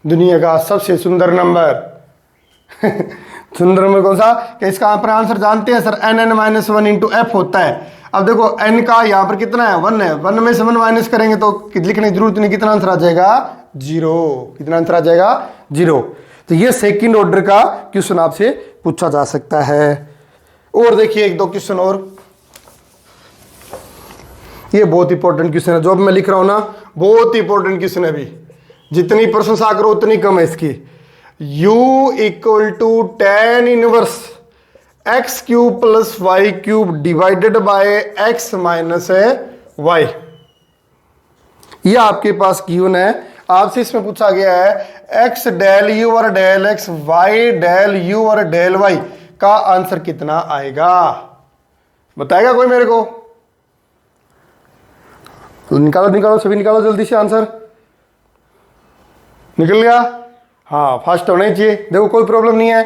दुनिया का सबसे सुंदर नंबर सुंदर नंबर कौन सा, कि इसका आप आंसर जानते हैं sir, n minus 1 into F होता है। अब देखो n का यहाँ पर कितना है, 1 है, 1 में से 1 माइनस करेंगे तो लिखने की जरूरत नहीं, कितना आंसर आ जाएगा, 0, कितना आंसर आ जाएगा, 0। तो ये सेकंड ऑर्डर का क्वेश्चन आपसे पूछा जा सकता है। और देखिए 1-2 क्वेश्चन और, ये बहुत इंपॉर्टेंट क्वेश्चन है, जो मैं लिख रहा हूं ना बहुत इंपॉर्टेंट क्वेश्चन है, अभी जितनी प्रशंसा करो उतनी कम है इसकी। u equal to tan inverse x cube plus y cube divided by x minus y, ये आपके पास गिवन है। आपसे इसमें पूछा गया है एक्स डेल यू और del x, y del u और डेल वाई का आंसर कितना आएगा, बताएगा कोई मेरे को? निकालो निकालो सभी निकालो जल्दी से आंसर। निकल गया? हाँ फास्ट होना ही चाहिए। देखो कोई प्रॉब्लम नहीं है,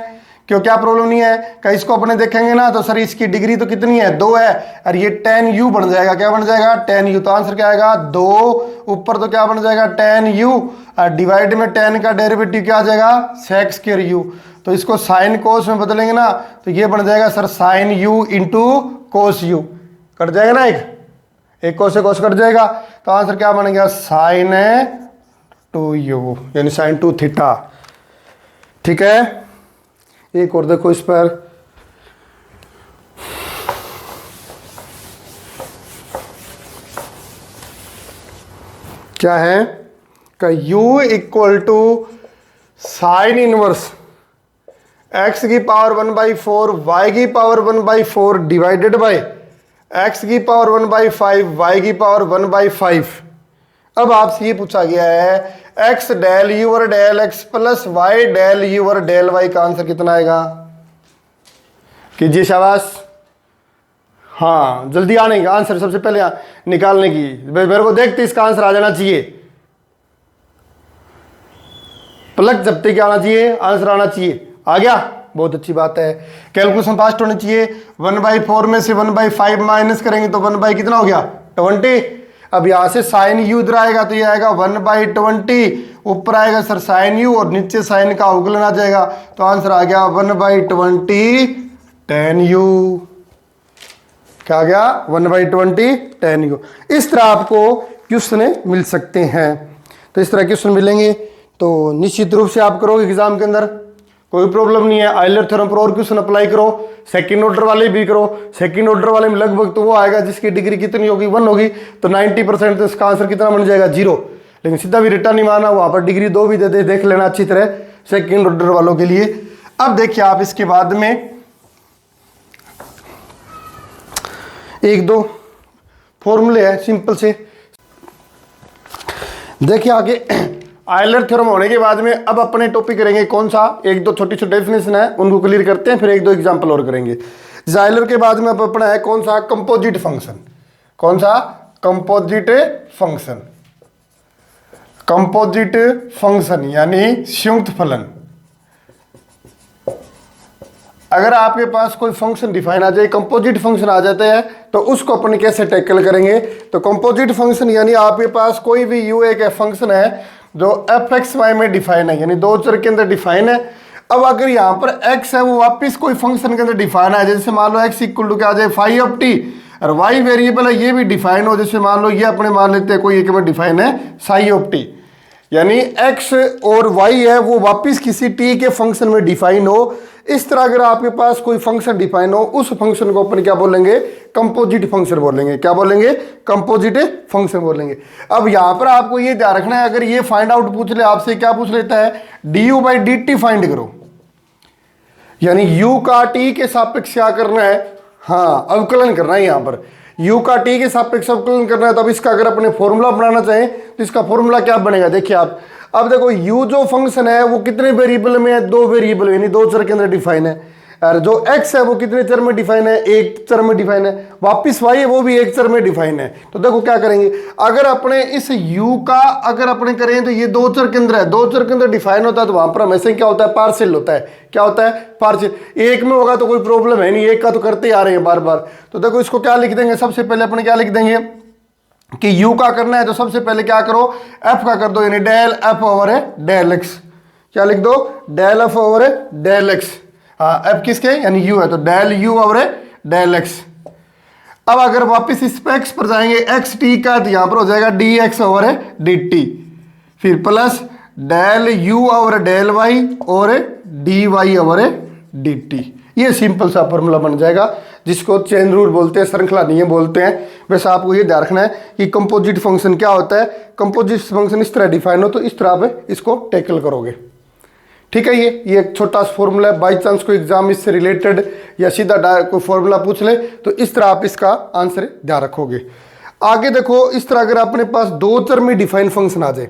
क्यों क्या प्रॉब्लम नहीं है? कहीं इसको अपने देखेंगे ना तो सर इसकी डिग्री तो कितनी है, 2 है, और ये tan u बन जाएगा। क्या बन जाएगा? tan u। तो आंसर क्या आएगा? 2 ऊपर तो क्या बन जाएगा? tan u, और डिवाइड में tan का डेरिवेटिव क्या आ जाएगा? sec square u। तो इसको साइन कोस में बदलेंगे ना तो ये बन जाएगा sir sin u into cos u। Cut जाएगा ना, एक कोस से कोस कट जाएगा। तो आंसर क्या बन गया? sin 2u यानी sin 2 थीटा। ठीक है, एक और देखो इस पर, क्या है का u equal to sine inverse x की पावर 1/4 y की पावर 1/4 डिवाइडेड बाय x की पावर 1/5 y की पावर 1/5। अब आपसे ये पूछा गया है x डेल u और del x plus y del u और डेल y का आंसर कितना आएगा? कीजिए शाबाश। हाँ जल्दी आने का आंसर सबसे पहले निकालने की, मेरे को देखते इसका आंसर आ जाना चाहिए, पलक झपटे क्या आना चाहिए, आंसर आना चाहिए। आ गया? बहुत अच्छी बात है। कैलकुलेशन फास्ट होनी चाहिए। 1/4 में से 1/5 माइनस करेंगे तो 1 कितना हो गया? 20। अब यहां से साइन यू इधर आएगा तो ये आएगा 1/20, ऊपर आएगा सर साइन यू और नीचे साइन का अवकलन आ जाएगा। तो आंसर आ गया 1/20 tan u। क्या आ गया? 1/20 tan u। इस तरह आपको क्वेश्चन मिल सकते हैं। तो इस तरह क्वेश्चन मिलेंगे तो निश्चित रूप से आप करोगे एग्जाम के अंदर, कोई प्रॉब्लम नहीं है। आइलर थ्योरम पर और क्वेश्चन अप्लाई करो, सेकंड ऑर्डर वाले भी करो। सेकंड ऑर्डर वाले में लगभग तो वो आएगा जिसकी डिग्री कितनी होगी, 1 होगी, तो 90% तो इसका आंसर कितना बन जाएगा? 0। लेकिन सीधा भी रिटर्न नहीं माना, वहां पर डिग्री 2 भी दे दे, देख लेना अच्छी तरह सेकंड ऑर्डर वालों के लिए। अब देखिए आप इसके बाद में 1-2 फॉर्मूले हैं सिंपल से। देखिए आगे आइलर थ्योरम होने के बाद में अब अपने टॉपिक करेंगे कौन सा, 1-2 छोटी छोटी डेफिनेशन है उनको क्लियर करते हैं, फिर 1-2 एग्जांपल और करेंगे। आइलर के बाद में अब अपना है कौन सा? Composite function. कौन सा? Composite function. कंपोजिट फंक्शन यानी संयुक्त फलन। अगर आपके पास कोई फंक्शन डिफाइन आ जाए, कंपोजिट फंक्शन आ जाता है, तो उसको अपन कैसे टैकल करेंगे? तो कंपोजिट फंक्शन यानी आपके पास कोई भी u एक फंक्शन है जो f(x, y) में डिफाइन है, यानी 2 चर के अंदर डिफाइन है। अब अगर यहाँ पर x है वो वापस कोई फंक्शन के अंदर डिफाइन है, जैसे मान लो x इक्वल टू क्या आ जाए φ(t), और y वेरिएबल है ये भी डिफाइन हो, जैसे मान लो ये अपने मान लेते हैं कोई एक में डिफाइन है ψ(t), यानी x और y है वो वापस किसी t के फंक्शन में डिफाइन हो। इस तरह अगर आपके पास कोई फंक्शन डिफाइन हो, उस फंक्शन को अपन क्या बोलेंगे? कंपोजिट फंक्शन बोलेंगे। क्या बोलेंगे? कंपोजिट फंक्शन बोलेंगे। अब यहां पर आपको ये ध्यान रखना है, अगर ये फाइंड आउट पूछ ले आपसे, क्या पूछ लेता है? du/dt फाइंड करो, यानी u का t के सापेक्ष क्या करना है? हाँ अवकलन करना है। यहां पर u का t के सापेक्ष अवकलन करना है। तो अब इसका अगर अपने फॉर्मूला बनाना चाहें तो इसका फॉर्मूला क्या बनेगा? देखिए आप, अब देखो u जो फंक्शन है वो कितने वेरिएबल में है? 2 वेरिएबल यानी 2 चर के अंदर डिफाइन है। और जो x है वो कितने चर में डिफाइन है? 1 चर में डिफाइन है। वापिस y है वो भी 1 चर में डिफाइन है। तो देखो क्या करेंगे, अगर अपने इस u का अगर अपने करें तो ये 2 चर के अंदर है, 2 चर के अंदर डिफाइन होता है, तो वहां पर हमेशा क्या होता है? पार्शियल होता है। क्या होता है? पार्शियल। एक में होगा तो कोई प्रॉब्लम है नहीं, एक का तो करते ही आ रहे हैं बार बार। तो देखो इसको क्या लिख देंगे? सबसे पहले अपने क्या लिख देंगे कि u का करना है तो सबसे पहले क्या करो? f का कर दो, यानी del f over del x। क्या लिख दो? Del f over del x। हाँ f किसके? यानी u है, तो del u over del x। अब अगर वापस इस पे x पर जाएंगे, x t का, तो यहां पर हो जाएगा dx ओवर dt, फिर plus del u over del y और dy ओवर dt। ये सिंपल सा फॉर्मूला बन जाएगा, जिसको चेन रूल बोलते हैं, श्रृंखला नियम बोलते हैं। वैसे आपको ये ध्यान रखना है कि कंपोजिट फंक्शन क्या होता है। कंपोजिट फंक्शन इस तरह डिफाइन हो तो इस तरह पे इसको टैकल करोगे। ठीक है, ये एक छोटा सा फॉर्मूला है। बाई चांस कोई एग्जाम इससे रिलेटेड या सीधा कोई फॉर्मूला पूछ ले तो इस तरह आप इसका आंसर ध्यान रखोगे। आगे देखो, इस तरह अगर अपने पास 2 चर में डिफाइन फंक्शन आ जाए,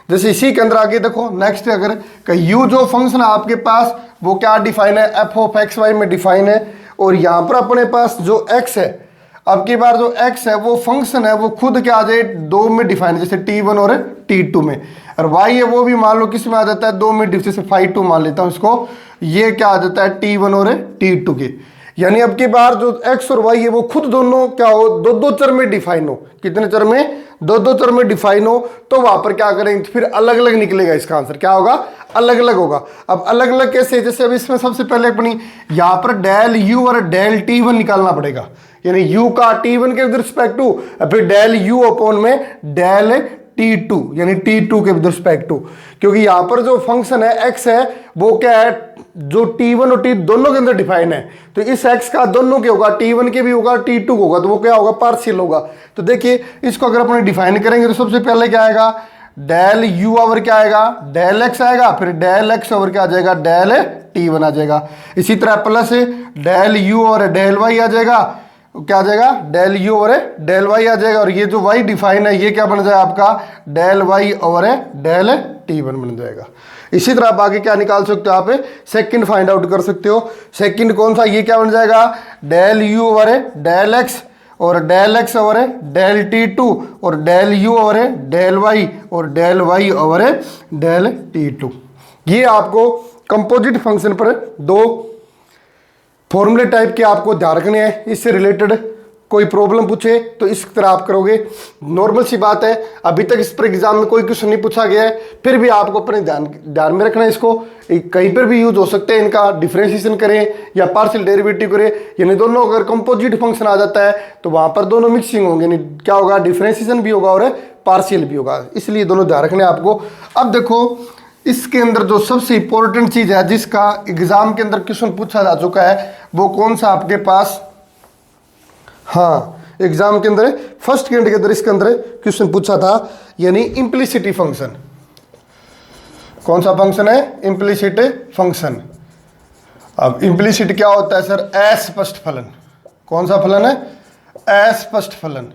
जैसे इसी के अंदर आगे देखो नेक्स्ट, अगर यू जो फंक्शन है आपके पास वो क्या डिफाइन है, एफ ऑफ एक्स वाई में डिफाइन है, और यहाँ पर अपने पास जो एक्स है, अब की बार जो x है वो फंक्शन है वो खुद क्या आ जाए, दो में डिफाइन है, जैसे t1 और t2 में, और y है वो भी मान लो किस में आ जाता है, दो में, जैसे 5 मान लेता हूँ इसको, ये क्या आ जाता है t1 और t2 के। यानी अब की बार जो x और y है वो खुद दोनों क्या हो, दो दो चर में डिफाइन हो, कितने चर में, दो दो चर में डिफाइन हो, तो वहां पर क्या करेंगे, फिर अलग अलग निकलेगा, इसका आंसर क्या होगा, अलग अलग होगा। अब अलग अलग कैसे, जैसे अब इसमें सबसे पहले अपनी यहाँ पर डेल यू और डेल t1 निकालना पड़ेगा, यानी u का t1 के विद रिस्पेक्ट टू, फिर डेल u अपॉन में डेल t2 यानी t2 के विद रिस्पेक्ट टू, क्योंकि यहां पर जो फंक्शन है x है वो क्या है, जो t1 और t दोनों के अंदर डिफाइन है, तो इस x का दोनों के होगा, t1 के भी होगा t2 को होगा, तो वो क्या होगा, पार्शियल होगा। तो देखिए इसको अगर अपने डिफाइन करेंगे तो सबसे पहले क्या आएगा, डेल u ओवर क्या आएगा, डेल x आएगा, फिर डेल x ओवर क्या आ जाएगा, डेल t1 आ जाएगा। इसी तरह प्लस डेल u और डेल y आ जाएगा, क्या आ जाएगा, del u over del y आ जाएगा, और ये जो y डिफाइन है ये क्या बन जाएगा आपका, del y over del t1 बन जाएगा। इसी तरह आप आगे क्या निकाल सकते हो, आप सेकंड फाइंड आउट कर सकते हो। सेकंड कौन सा, ये क्या बन जाएगा, del u over del x और del x over del t2 और del u over del y और del y over del t2। ये आपको कंपोजिट फंक्शन पर दो फॉर्मूले टाइप के आपको ध्यान रखने हैं। इससे रिलेटेड कोई प्रॉब्लम पूछे तो इस तरह आप करोगे, नॉर्मल सी बात है। अभी तक इस पर एग्जाम में कोई क्वेश्चन नहीं पूछा गया है, फिर भी आपको अपने ध्यान में रखना है। इसको कहीं पर भी यूज हो सकते हैं, इनका डिफरेंशिएशन करें या पार्शियल डेरिवेटिव करें, यानी दोनों अगर कंपोजिट फंक्शन आ जाता है तो वहां पर दोनों मिक्सिंग होंगे, यानी क्या होगा, डिफरेंशिएशन भी होगा और पार्शियल भी होगा, इसलिए दोनों ध्यान रखने आपको। अब देखो इसके अंदर जो सबसे इंपॉर्टेंट चीज है जिसका एग्जाम के अंदर क्वेश्चन पूछा जा चुका है वो कौन सा आपके पास, हाँ एग्जाम के अंदर फर्स्ट ग्रेड के अंदर इसके अंदर क्वेश्चन पूछा था, यानी इम्प्लिसिटी फंक्शन। कौन सा फंक्शन है, इम्प्लिसिट फंक्शन। अब इम्प्लिसिट क्या होता है सर, अस्पष्ट फलन। कौन सा फलन है, अस्पष्ट फलन।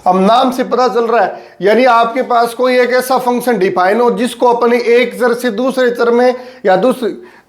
अब नाम से पता चल रहा है, यानी आपके पास कोई एक ऐसा फंक्शन डिफाइन हो जिसको अपने एक चर से दूसरे चर में या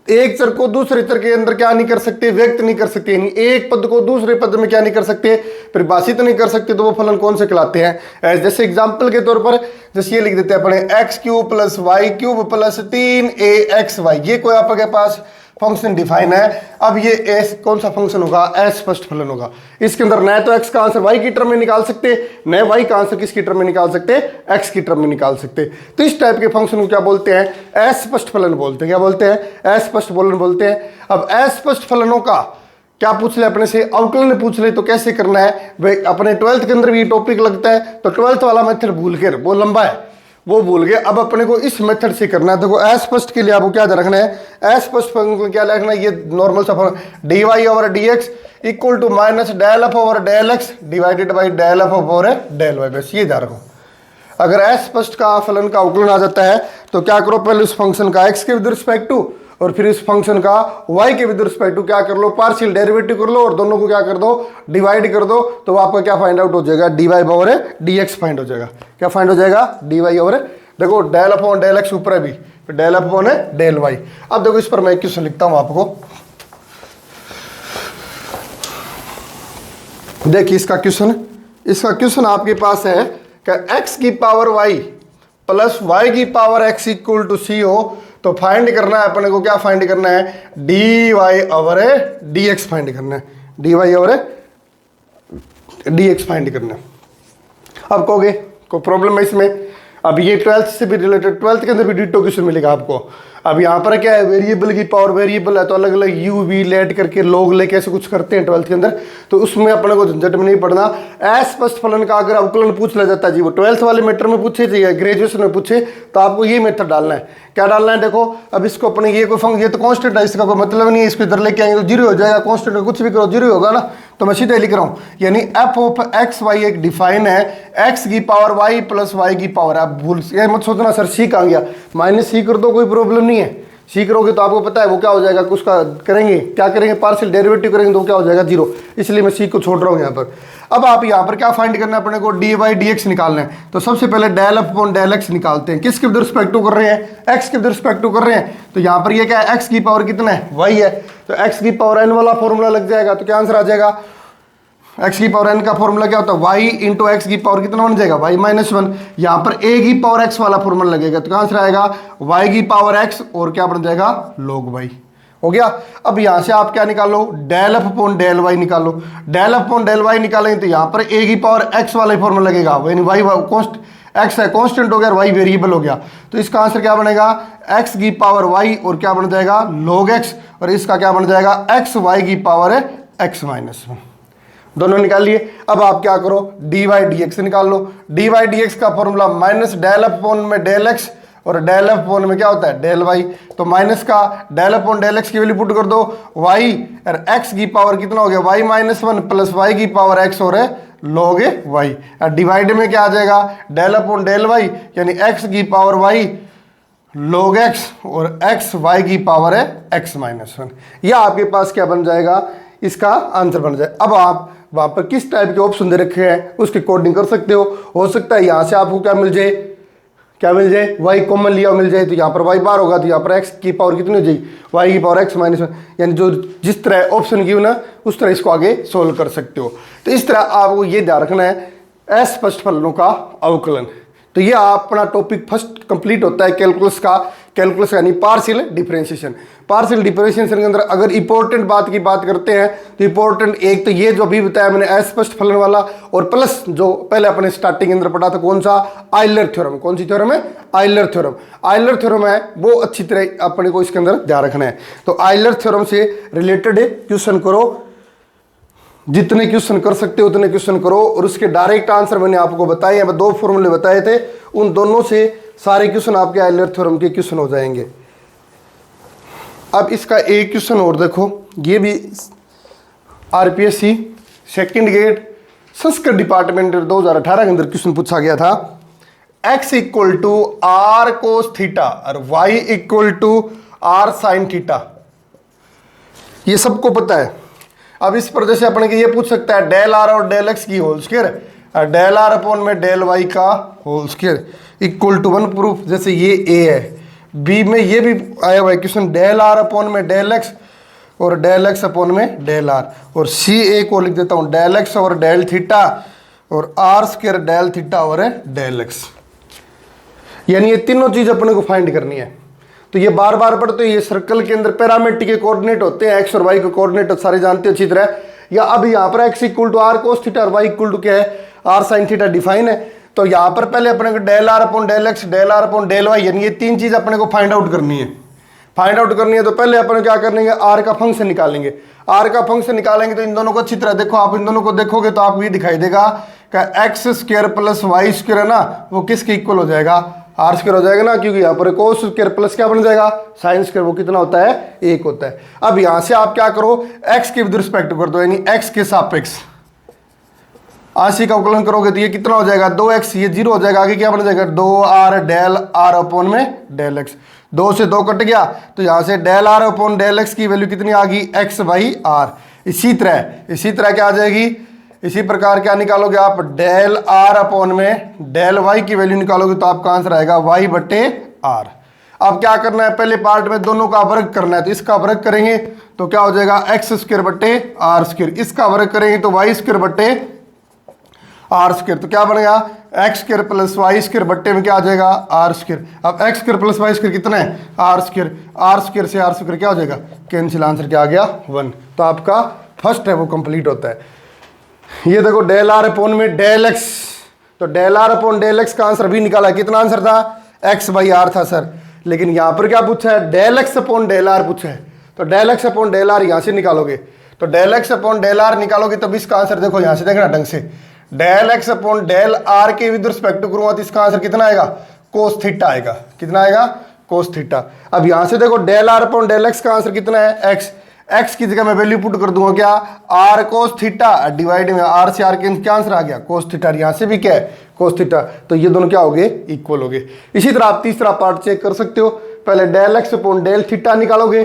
एक चर को दूसरे चर के अंदर क्या नहीं कर सकते, व्यक्त नहीं कर सकते, यानी एक पद को दूसरे पद में क्या नहीं कर सकते, परिभाषित नहीं कर सकते, तो वो फलन कौन से कहलाते हैं। जैसे एग्जांपल के तौर पर जैसे ये लिख देते हैं अपने x³ + y³ + 3axy, ये कोई आपके पास फंक्शन डिफाइन है। अब ये एस कौन सा फंक्शन होगा, अस्पष्ट फलन होगा। इसके अंदर न तो x का आंसर y की टर्म में निकाल सकते, न y का आंसर किसकी टर्म में निकाल सकते, x की टर्म में निकाल सकते। तो इस टाइप के फंक्शन को क्या बोलते हैं, अस्पष्ट फलन बोलते हैं। क्या बोलते हैं, अस्पष्ट फलन बोलते हैं। अब अस्पष्ट फलनों का क्या पूछ ले अपने से, अवकलन पूछ ले तो कैसे करना है, वे अपने 12th के अंदर भी टॉपिक लगता है, तो 12th वाला मेथड भूल कर, वो लंबा है वो भूल गए। अब अपने को इस मेथड से करना है। देखो अस्पष्ट के लिए आपको क्या रखना है, अस्पष्ट फंक्शन क्या लिखना है, ये नॉर्मल सा function dy over dx equal to minus del f over del x divided by del f over del y, बस ये ध्यान रखो। अगर अस्पष्ट का फलन का अवकलन आ जाता है तो क्या करो, पहले उस फंक्शन का x के विद रिस्पेक्ट टू और फिर इस फंक्शन का y के विद रिस्पेक्ट टू क्या कर लो, पार्शियल डेरिवेटिव कर लो और दोनों को क्या कर दो, डिवाइड कर दो, तो आपका क्या फाइंड आउट हो जाएगा, dy ओवर dx फाइंड हो जाएगा। क्या फाइंड हो जाएगा, dy ओवर, देखो डेल अपॉन डेल एक्स ऊपर है भी, फिर डेल अपॉन डेल वाई। अब देखो इस पर मैं क्वेश्चन लिखता हूं आपको, देखिए इसका क्वेश्चन आपके पास है कि x की पावर y प्लस y की power x equal to c हो तो फाइंड करना है अपने को, क्या फाइंड करना है, dy ओवर dx फाइंड करना है, dy ओवर dx फाइंड करना है। अब कहोगे कोई प्रॉब्लम है इसमें, अब ये 12th से भी रिलेटेड, 12th के अंदर भी डिटो क्वेश्चन मिलेगा आपको। अब यहाँ पर क्या है, वेरिएबल की पावर वेरिएबल है तो अलग अलग यू वी लेट करके लोग लेके ऐसे कुछ करते हैं 12th के अंदर, तो उसमें अपने को झंझट में नहीं पड़ना। अस्पष्ट फलन का अगर अवकलन पूछ लिया जाता है जी, वो 12th वाले मेटर में पूछे चाहिए, ग्रेजुएशन में पूछे, तो आपको ये मेथड डालना है। क्या डालना है, देखो अब इसको अपने ये कोई फंक्शन, ये तो कांस्टेंट है, इसका कोई मतलब नहीं है, इसको इधर लेके आएंगे तो जीरो हो जाएगा, कांस्टेंट कुछ भी करो जीरो होगा ना, तो मैं सीधे लिख रहा हूँ, यानी एफ ऑफ एक्स वाई एक डिफाइन है, एक्स की पावर वाई प्लस वाई की पावर, आप भूल ये मत सोचना सर सी कहाँ गया, माइनस सी कर दो कोई प्रॉब्लम नहीं है, सी करोगे तो आपको पता है वो क्या हो जाएगा, उसका करेंगे क्या करेंगे, पार्शियल डेरिवेटिव करेंगे तो क्या हो जाएगा 0, इसलिए मैं सी को छोड़ रहा हूँ यहाँ पर। अब आप यहाँ पर क्या फाइंड करना है अपने को, डी बाई डी एक्स निकालना है। तो सबसे पहले del f upon del x निकालते हैं, किसके विद रिस्पेक्ट टू कर रहे हैं, एक्स के विद रिस्पेक्ट टू कर रहे हैं। तो यहाँ पर ये क्या है, एक्स की पावर कितना है, वाई है, तो एक्स की पावर एन वाला फॉर्मूला लग जाएगा। तो क्या आंसर आ जाएगा, एक्स की पावर एन का फॉर्मूला क्या होता है, वाई इंटू एक्स की पावर कितना बन जाएगा, वाई माइनस 1। यहाँ पर ए की पावर एक्स वाला फॉर्मूला लगेगा, तो क्या आंसर आएगा, वाई की पावर एक्स और क्या बन जाएगा, log वाई। हो गया। अब यहां से आप क्या निकालो, del f upon del y निकालो। Del f upon del y निकालेंगे तो यहां पर ए की पावर एक्स वाला फॉर्मूला लगेगा, यानी वाई कॉन्स्ट एक्स है कांस्टेंट हो गया, वाई वेरिएबल हो गया। तो इसका आंसर क्या बनेगा, एक्स की पावर वाई और क्या बन जाएगा, log एक्स, और इसका क्या बन जाएगा, एक्स वाई की पावर है एक्स माइनस 1। दोनों निकाल लिए। अब आप क्या करो, डी वाई डी एक्स निकाल लो। डी वाई डी एक्स का फॉर्मूला माइनस डेल अपॉन में डेल एक्स और डेल अपॉन में क्या होता है, डेल वाई। तो माइनस का डेल अपॉन डेल एक्स की वैल्यू पुट कर दो, वाई और एक्स की पावर कितना हो गया, वाई माइनस 1 प्लस वाई की पावर एक्स हो रहा है log वाई। और डिवाइड में क्या आ जाएगा, डेल अपॉन डेल वाई यानी एक्स की पावर वाई log एक्स और एक्स वाई की पावर है एक्स माइनस 1। यह आपके पास क्या बन जाएगा, इसका आंसर बन जाए। अब आप वहां पर किस टाइप के ऑप्शन दे रखे हैं उसके अकॉर्डिंग कर सकते हो सकता है यहाँ से आपको क्या मिल जाए, क्या मिल जाए, y कॉमन लिया मिल जाए, तो यहाँ पर y बार होगा तो यहाँ पर x की पावर कितनी हो जाएगी, y की पावर x माइनस 1। यानी जो जिस तरह ऑप्शन गिवन ना उस तरह इसको आगे सोल्व कर सकते हो। तो इस तरह आपको ये ध्यान रखना है, अस्पष्ट फलनों का अवकलन। तो ये अपना टॉपिक फर्स्ट कंप्लीट होता है कैलकुलस का। कैलकुलस यानी पार्शियल डिफरेंशिएशन। पार्शियल डिफरेंशिएशन के अंदर अगर इंपॉर्टेंट बात की बात करते हैं तो इंपॉर्टेंट एक तो ये जो अभी बताया मैंने अस्पष्ट फलन वाला, और प्लस जो पहले अपने स्टार्टिंग के अंदर पढ़ा था कौन सा, आइलर थ्योरम। कौन सी थ्योरम है, आइलर थ्योरम। आइलर थ्योरम है वो अच्छी तरह अपने को इसके अंदर ध्यान रखना है। तो आइलर थ्योरम से रिलेटेड क्वेश्चन करो, जितने क्वेश्चन कर सकते हो उतने क्वेश्चन करो, और उसके डायरेक्ट आंसर मैंने आपको बताए हैं, 2 फॉर्मूले बताए थे, उन दोनों से सारे क्वेश्चन आपके आइलर थ्योरम के क्वेश्चन हो जाएंगे। अब इसका एक क्वेश्चन और देखो, ये भी RPSC second grade Sanskrit department 2018 के अंदर क्वेश्चन पूछा गया था। x equal to r cos theta और y equal to r sine theta, ये सबको पता है। अब इस पर जैसे अपने को ये पूछ सकता है डेल आर और डेल एक्स की होल स्क्वायर और डेल आर अपॉन में डेल वाई का whole square equal to 1 proof. जैसे ये ए है, बी में ये भी आया हुआ है क्वेश्चन डेल आर अपॉन में डेल एक्स और डेल एक्स अपॉन में डेल आर, और सी ए को लिख देता हूँ डेल एक्स और डेल थीटा और आर स्क्वायर डेल थीटा और डेल एक्स। यानी ये तीनों चीज अपने को फाइंड करनी है। तो ये बार बार पढ़ते हो, ये सर्कल के अंदर पैरामीट्रिक के कोऑर्डिनेट होते हैं, एक्स और वाई के कोऑर्डिनेट सारे जानते हो अच्छी तरह। या अब यहाँ पर x equal to r cos theta और वाई इक्वल टू क्या है, आर साइन थीटा डिफाइन है। तो यहाँ पर पहले अपने को del r upon del x, del r upon del y, यानी ये 3 चीज अपने को फाइंड आउट करनी है। फाइंड आउट करनी है तो पहले अपन क्या करेंगे, आर का फंक्शन निकालेंगे। आर का फंक्शन निकालेंगे तो इन दोनों को अच्छी तरह देखो, आप इन दोनों को देखोगे तो आपको ये दिखाई देगा कि x square plus y square है ना, वो किसके इक्वल हो जाएगा, आर स्क्वायर हो जाएगा ना, क्योंकि यहाँ पर कोस स्क्वायर प्लस क्या बन जाएगा, साइन स्क्वायर, वो कितना होता है, 1 होता है। अब यहाँ से आप क्या करो, एक्स के विद रिस्पेक्ट कर दो, यानी एक्स के सापेक्ष आंशिक अवकलन करोगे तो ये कितना हो जाएगा, 2x, ये 0 हो जाएगा। आगे क्या बन जाएगा, 2r डेल आर अपॉन में डेल एक्स, 2 से 2 कट गया तो यहाँ से del r upon del x की वैल्यू कितनी आ गई, एक्स बाई आर। इसी तरह क्या आ जाएगी, इसी प्रकार क्या निकालोगे आप, डेल आर अपॉन में डेल वाई की वैल्यू निकालोगे तो आपका आंसर आएगा वाई बटे आर। अब क्या करना है, पहले पार्ट में दोनों का वर्ग करना है, तो इसका वर्ग करेंगे तो क्या हो जाएगा, एक्स स्क्वायर बटे आर स्क्वायर। इसका वर्ग करेंगे तो वाई स्क्वायर बटे आर स्क्वायर। तो क्या बनेगा, x square plus y square बट्टे में क्या आ जाएगा, आर स्क्वायर। अब x square plus y square कितना है, आर स्क्वायर। आर स्क्वायर से आर स्क्वायर क्या हो जाएगा, कैंसिल, आंसर क्या आ गया, 1। तो आपका फर्स्ट है वो कंप्लीट होता है। ये देखो डेल आर अपॉन में डेल एक्स, तो del r upon del x का आंसर भी निकाला, कितना आंसर था, एक्स बाई आर था सर। लेकिन यहाँ पर क्या पूछा है, del x upon del r पूछा है। तो del x upon del r यहाँ से निकालोगे, तो del x upon del r निकालोगे तब इसका आंसर देखो यहाँ से देखना ढंग से, del x upon del r के विद रिस्पेक्ट टू करूंगा तो इसका आंसर कितना आएगा, कोस थीटा आएगा। कितना आएगा, कोस थीटा। अब यहां से देखो del r upon del x का आंसर कितना है, एक्स। एक्स की जगह मैं वैल्यू पुट कर दूंगा क्या, आर कोस थीटा, डिवाइड में आर से आर के क्या आंसर आ गया, कोस थीटा। यहां से भी क्या है, कोस थीटा। तो ये दोनों क्या हो गए, इक्वल हो गए। इसी तरह आप तीसरा पार्ट चेक कर सकते हो। पहले del x upon del theta निकालोगे,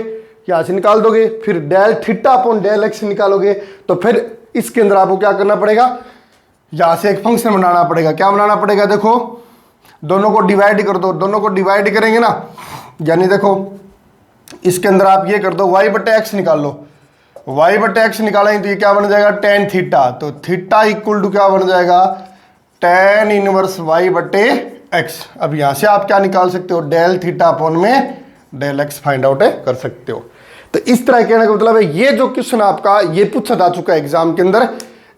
यहां से निकाल दोगे, फिर del theta upon del x निकालोगे, तो फिर इसके अंदर आपको क्या करना पड़ेगा, यहां से एक फंक्शन बनाना पड़ेगा। क्या बनाना पड़ेगा, देखो दोनों को डिवाइड कर दो, दोनों को डिवाइड करेंगे ना, यानी देखो इसके अंदर आप ये कर दो y बटे एक्स निकाल लो, y बटे एक्स निकालेंगे तो ये क्या बन जाएगा, टेन थीटा, तो थीटा इक्वल टू क्या बन जाएगा, टेन इनवर्स y बटे एक्स। अब यहां से आप क्या निकाल सकते हो, डेल थीटा अपॉन में डेल एक्स फाइंड आउट कर सकते हो। तो इस तरह कहने का मतलब है, ये जो क्वेश्चन आपका ये पूछा जा चुका है एग्जाम के अंदर,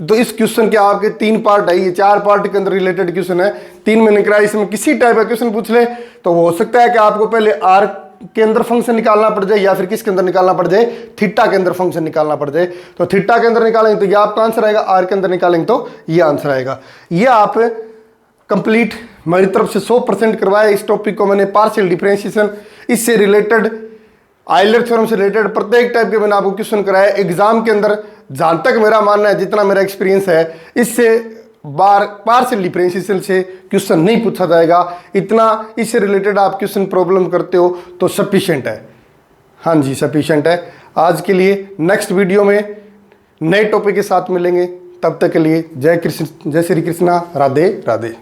तो इस क्वेश्चन के आपके 3 पार्ट है, ये 4 पार्ट के अंदर रिलेटेड क्वेश्चन है, 3 में निकला, इसमें किसी टाइप का क्वेश्चन पूछ ले तो हो सकता है कि आपको पहले आर के अंदर फंक्शन निकालना पड़ जाए, या फिर किसके अंदर निकालना पड़ जाए, थीटा के अंदर फंक्शन निकालना पड़ जाए। तो थीटा के अंदर निकालेंगे तो ये आपका आंसर आएगा, आर के अंदर निकालेंगे तो ये आंसर आएगा। ये आप कंप्लीट मेरी तरफ से 100% करवाया। इस टॉपिक को मैंने पार्शियल डिफरेंशिएशन, इससे रिलेटेड आइलर थ्योरम से रिलेटेड प्रत्येक टाइप के मैंने आपको क्वेश्चन कराया एग्जाम के अंदर। जहां तक मेरा मानना है, जितना मेरा एक्सपीरियंस है, इससे बार पार्शियल डिफरेंशिएशन से क्वेश्चन नहीं पूछा जाएगा, इतना इससे रिलेटेड आप क्वेश्चन प्रॉब्लम करते हो तो सफिशिएंट है। हाँ जी, सफिशिएंट है। आज के लिए नेक्स्ट वीडियो में नए टॉपिक के साथ मिलेंगे, तब तक के लिए जय कृष्ण, जय श्री कृष्णा, राधे राधे।